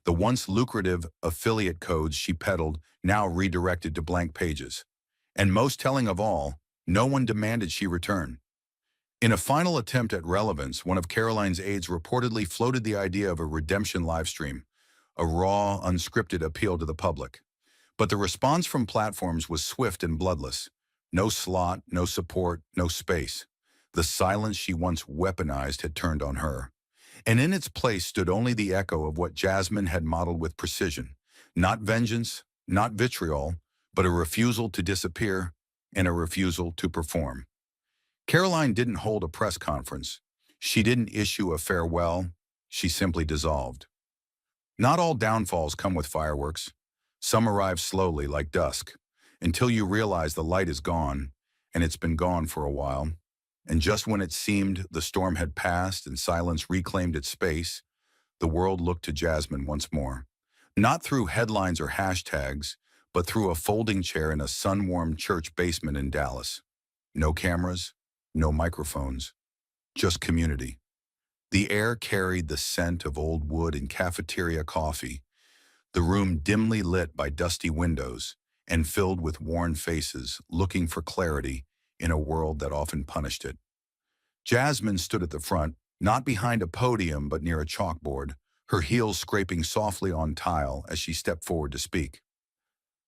The once lucrative affiliate codes she peddled now redirected to blank pages. And most telling of all, no one demanded she return. In a final attempt at relevance, one of Karoline's aides reportedly floated the idea of a redemption livestream, a raw, unscripted appeal to the public. But the response from platforms was swift and bloodless. No slot, no support, no space. The silence she once weaponized had turned on her. And in its place stood only the echo of what Jasmine had modeled with precision. Not vengeance, not vitriol, but a refusal to disappear and a refusal to perform. Karoline didn't hold a press conference. She didn't issue a farewell. She simply dissolved. Not all downfalls come with fireworks. Some arrive slowly, like dusk, until you realize the light is gone, and it's been gone for a while. And just when it seemed the storm had passed and silence reclaimed its space, the world looked to Jasmine once more. Not through headlines or hashtags, but through a folding chair in a sun-warmed church basement in Dallas. No cameras, no microphones, just community. The air carried the scent of old wood and cafeteria coffee, the room dimly lit by dusty windows and filled with worn faces looking for clarity in a world that often punished it. Jasmine stood at the front, not behind a podium but near a chalkboard, her heels scraping softly on tile as she stepped forward to speak.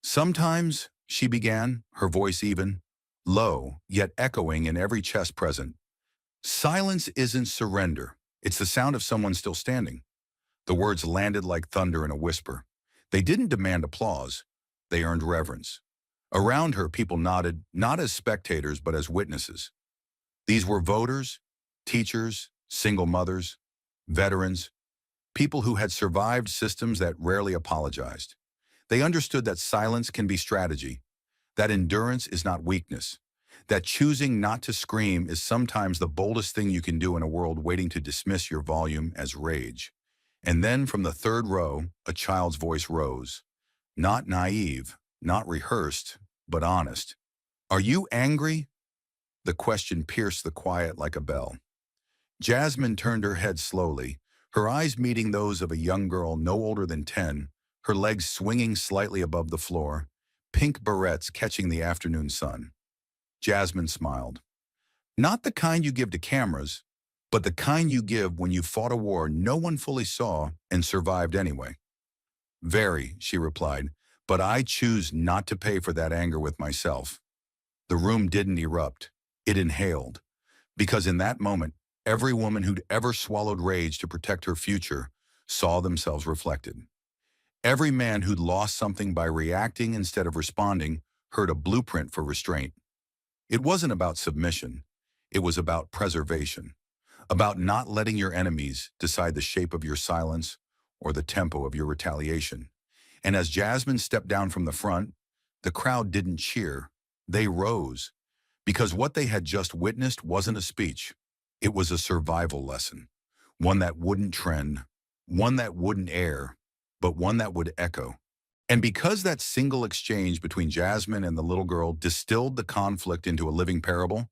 "Sometimes," she began, her voice even, low, yet echoing in every chest present, "silence isn't surrender. It's the sound of someone still standing." The words landed like thunder in a whisper. They didn't demand applause. They earned reverence. Around her, people nodded, not as spectators, but as witnesses. These were voters, teachers, single mothers, veterans, people who had survived systems that rarely apologized. They understood that silence can be strategy, that endurance is not weakness, that choosing not to scream is sometimes the boldest thing you can do in a world waiting to dismiss your volume as rage. And then from the third row, a child's voice rose. Not naive, not rehearsed, but honest. "Are you angry?" The question pierced the quiet like a bell. Jasmine turned her head slowly, her eyes meeting those of a young girl no older than 10, her legs swinging slightly above the floor, pink barrettes catching the afternoon sun. Jasmine smiled. Not the kind you give to cameras, but the kind you give when you fought a war no one fully saw and survived anyway. Very, she replied, but I choose not to pay for that anger with myself. The room didn't erupt. It inhaled. Because in that moment, every woman who'd ever swallowed rage to protect her future saw themselves reflected. Every man who'd lost something by reacting instead of responding heard a blueprint for restraint. It wasn't about submission. It was about preservation, about not letting your enemies decide the shape of your silence or the tempo of your retaliation. And as Jasmine stepped down from the front, the crowd didn't cheer. They rose, because what they had just witnessed wasn't a speech. It was a survival lesson, one that wouldn't trend, one that wouldn't air, but one that would echo. And because that single exchange between Jasmine and the little girl distilled the conflict into a living parable,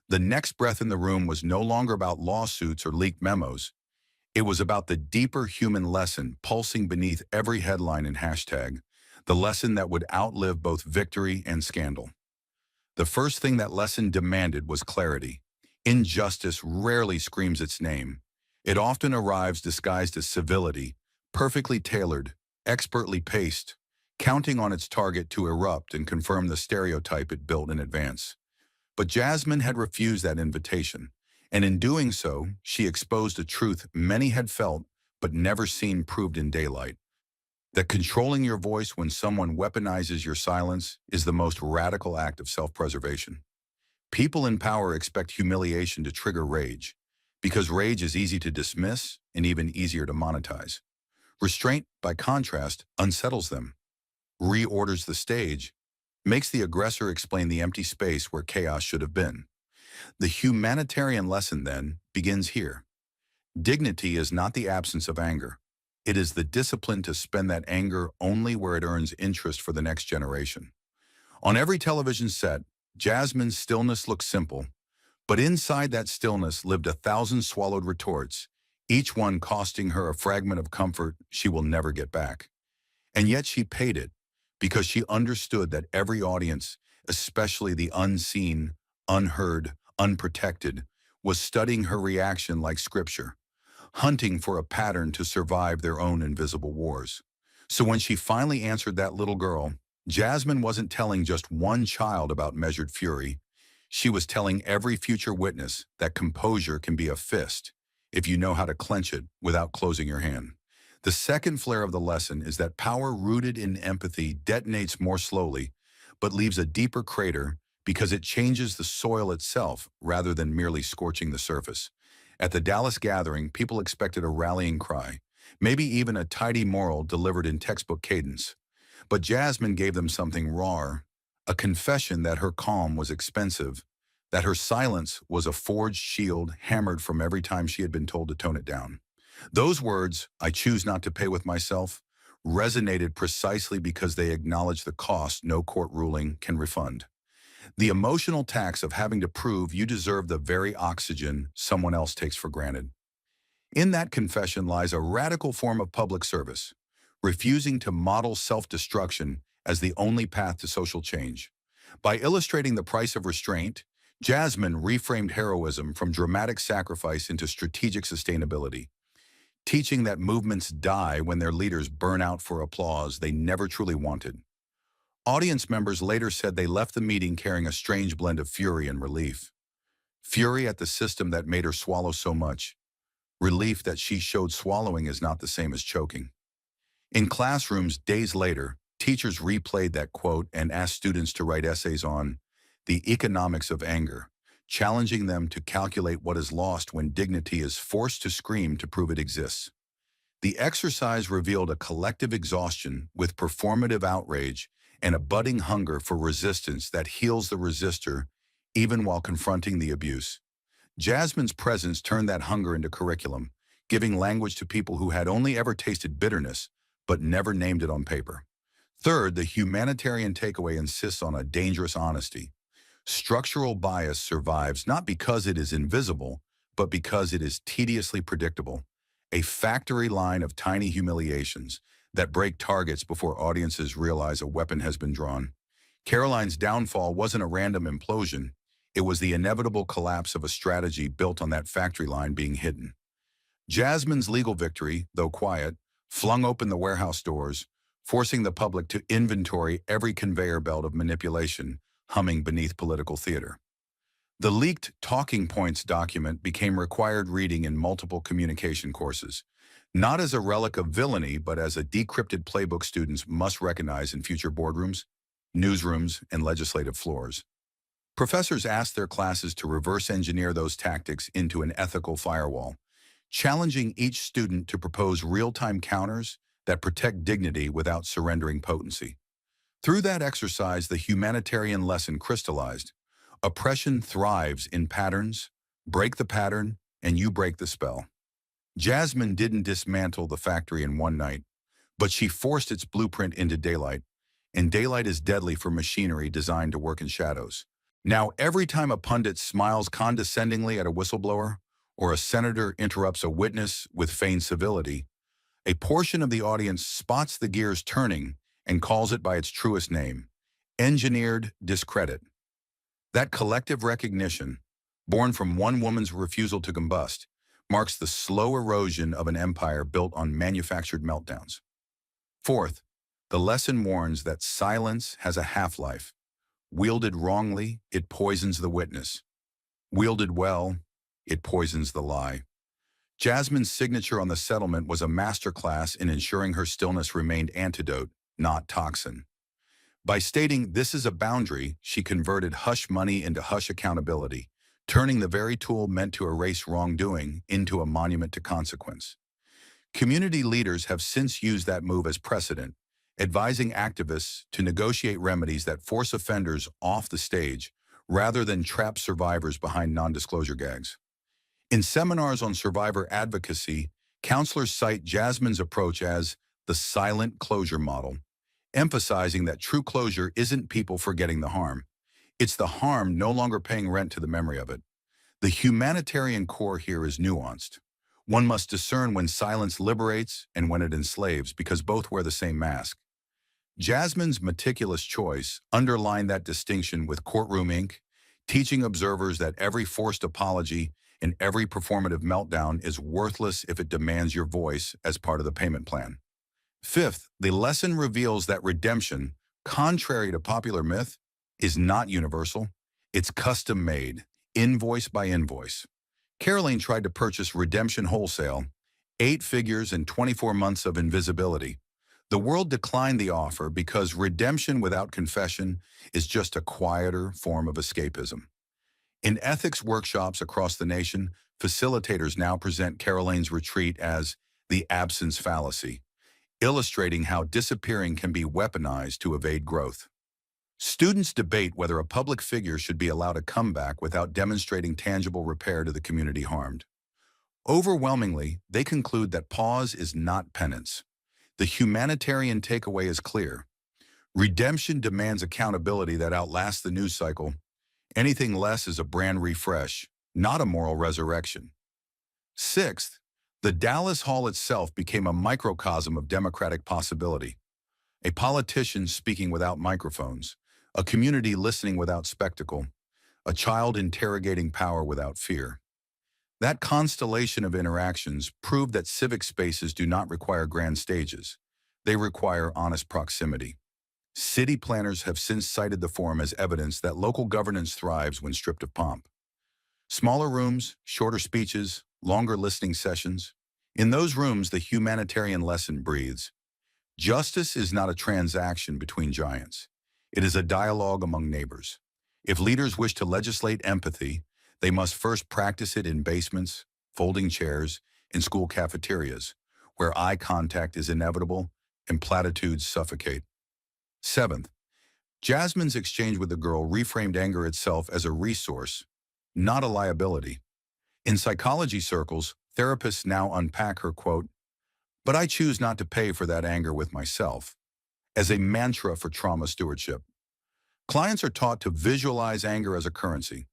the next breath in the room was no longer about lawsuits or leaked memos. It was about the deeper human lesson pulsing beneath every headline and hashtag, the lesson that would outlive both victory and scandal. The first thing that lesson demanded was clarity. Injustice rarely screams its name. It often arrives disguised as civility, perfectly tailored, expertly paced, counting on its target to erupt and confirm the stereotype it built in advance. But Jasmine had refused that invitation, and in doing so, she exposed a truth many had felt but never seen proved in daylight. That controlling your voice when someone weaponizes your silence is the most radical act of self-preservation. People in power expect humiliation to trigger rage, because rage is easy to dismiss and even easier to monetize. Restraint, by contrast, unsettles them, reorders the stage, makes the aggressor explain the empty space where chaos should have been. The humanitarian lesson, then, begins here. Dignity is not the absence of anger. It is the discipline to spend that anger only where it earns interest for the next generation. On every television set, Jasmine's stillness looked simple, but inside that stillness lived 1,000 swallowed retorts, each one costing her a fragment of comfort she will never get back. And yet she paid it, because she understood that every audience, especially the unseen, unheard, unprotected, was studying her reaction like scripture, hunting for a pattern to survive their own invisible wars. So when she finally answered that little girl, Jasmine wasn't telling just one child about measured fury. She was telling every future witness that composure can be a fist if you know how to clench it without closing your hand. The second flare of the lesson is that power rooted in empathy detonates more slowly, but leaves a deeper crater because it changes the soil itself rather than merely scorching the surface. At the Dallas gathering, people expected a rallying cry, maybe even a tidy moral delivered in textbook cadence. But Jasmine gave them something raw, a confession that her calm was expensive, that her silence was a forged shield hammered from every time she had been told to tone it down. Those words, "I choose not to pay with myself," resonated precisely because they acknowledged the cost no court ruling can refund. The emotional tax of having to prove you deserve the very oxygen someone else takes for granted. In that confession lies a radical form of public service, refusing to model self-destruction as the only path to social change. By illustrating the price of restraint, Jasmine reframed heroism from dramatic sacrifice into strategic sustainability, teaching that movements die when their leaders burn out for applause they never truly wanted. Audience members later said they left the meeting carrying a strange blend of fury and relief. Fury at the system that made her swallow so much. Relief that she showed swallowing is not the same as choking. In classrooms days later, teachers replayed that quote and asked students to write essays on the economics of anger, challenging them to calculate what is lost when dignity is forced to scream to prove it exists. The exercise revealed a collective exhaustion with performative outrage and a budding hunger for resistance that heals the resistor even while confronting the abuse. Jasmine's presence turned that hunger into curriculum, giving language to people who had only ever tasted bitterness but never named it on paper. Third, the humanitarian takeaway insists on a dangerous honesty. Structural bias survives not because it is invisible, but because it is tediously predictable. a factory line of tiny humiliations that break targets before audiences realize a weapon has been drawn. Karoline's downfall wasn't a random implosion. It was the inevitable collapse of a strategy built on that factory line being hidden. Jasmine's legal victory, though quiet, flung open the warehouse doors, forcing the public to inventory every conveyor belt of manipulation humming beneath political theater. The leaked talking points document became required reading in multiple communication courses, not as a relic of villainy, but as a decrypted playbook students must recognize in future boardrooms, newsrooms, and legislative floors. Professors asked their classes to reverse engineer those tactics into an ethical firewall, challenging each student to propose real-time counters that protect dignity without surrendering potency. Through that exercise, the humanitarian lesson crystallized. Oppression thrives in patterns. Break the pattern, and you break the spell. Jasmine didn't dismantle the factory in one night, but she forced its blueprint into daylight, and daylight is deadly for machinery designed to work in shadows. Now, every time a pundit smiles condescendingly at a whistleblower, or a senator interrupts a witness with feigned civility, a portion of the audience spots the gears turning and calls it by its truest name: engineered discredit. That collective recognition, born from one woman's refusal to combust, marks the slow erosion of an empire built on manufactured meltdowns. Fourth, the lesson warns that silence has a half-life. Wielded wrongly, it poisons the witness. Wielded well, it poisons the lie. Jasmine's signature on the settlement was a masterclass in ensuring her stillness remained antidote, not toxin. By stating this is a boundary, she converted hush money into hush accountability, turning the very tool meant to erase wrongdoing into a monument to consequence. Community leaders have since used that move as precedent, advising activists to negotiate remedies that force offenders off the stage rather than trap survivors behind non-disclosure gags. In seminars on survivor advocacy, counselors cite Jasmine's approach as the silent closure model, emphasizing that true closure isn't people forgetting the harm. It's the harm no longer paying rent to the memory of it. The humanitarian core here is nuanced. One must discern when silence liberates and when it enslaves, because both wear the same mask. Jasmine's meticulous choice underlined that distinction with Courtroom Inc., teaching observers that every forced apology and every performative meltdown is worthless if it demands your voice as part of the payment plan. Fifth, the lesson reveals that redemption, contrary to popular myth, is not universal. It's custom-made, invoice by invoice. Karoline tried to purchase redemption wholesale, 8 figures and 24 months of invisibility. The world declined the offer because redemption without confession is just a quieter form of escapism. In ethics workshops across the nation, facilitators now present Karoline's retreat as the absence fallacy, illustrating how disappearing can be weaponized to evade growth. Students debate whether a public figure should be allowed a comeback without demonstrating tangible repair to the community harmed. Overwhelmingly, they conclude that pause is not penance. The humanitarian takeaway is clear. Redemption demands accountability that outlasts the news cycle. Anything less is a brand refresh, not a moral resurrection. Sixth, the Dallas Hall itself became a microcosm of democratic possibility. A politician speaking without microphones, a community listening without spectacle, a child interrogating power without fear. That constellation of interactions proved that civic spaces do not require grand stages. They require honest proximity. City planners have since cited the forum as evidence that local governance thrives when stripped of pomp. Smaller rooms, shorter speeches, longer listening sessions. In those rooms, the humanitarian lesson breathes. Justice is not a transaction between giants. It is a dialogue among neighbors. If leaders wish to legislate empathy, they must first practice it in basements, folding chairs, and school cafeterias, where eye contact is inevitable and platitudes suffocate. Seventh, Jasmine's exchange with the girl reframed anger itself as a resource, not a liability. In psychology circles, therapists now unpack her quote, "But I choose not to pay for that anger with myself," as a mantra for trauma stewardship. Clients are taught to visualize anger as a currency.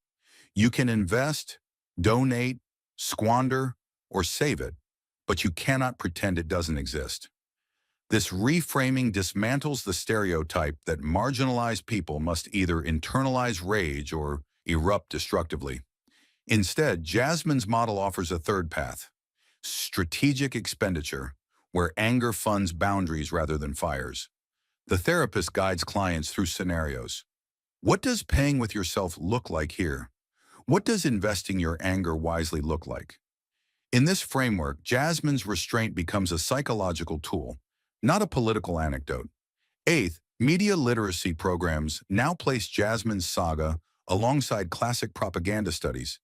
You can invest, donate, squander, or save it, but you cannot pretend it doesn't exist. This reframing dismantles the stereotype that marginalized people must either internalize rage or erupt destructively. Instead, Jasmine's model offers a third path: strategic expenditure, where anger funds boundaries rather than fires. The therapist guides clients through scenarios. What does paying with yourself look like here? What does investing your anger wisely look like? In this framework, Jasmine's restraint becomes a psychological tool, not a political anecdote. Eighth, media literacy programs now place Jasmine's saga alongside classic propaganda studies,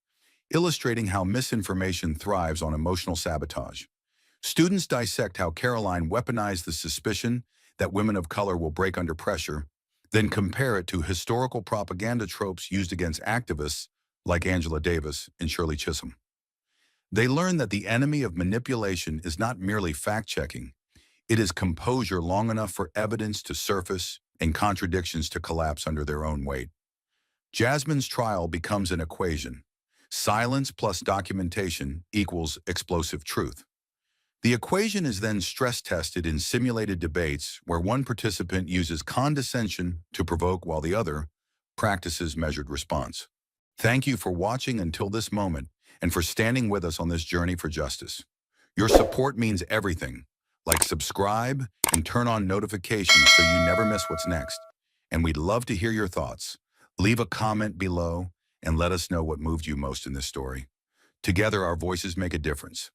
illustrating how misinformation thrives on emotional sabotage. Students dissect how Karoline weaponized the suspicion that women of color will break under pressure, then compare it to historical propaganda tropes used against activists like Angela Davis and Shirley Chisholm. They learn that the enemy of manipulation is not merely fact-checking, it is composure long enough for evidence to surface and contradictions to collapse under their own weight. Jasmine's trial becomes an equation. Silence plus documentation equals explosive truth. The equation is then stress-tested in simulated debates where one participant uses condescension to provoke while the other practices measured response. Thank you for watching until this moment and for standing with us on this journey for justice. Your support means everything. Like, subscribe, and turn on notifications so you never miss what's next. And we'd love to hear your thoughts. Leave a comment below and let us know what moved you most in this story. Together, our voices make a difference.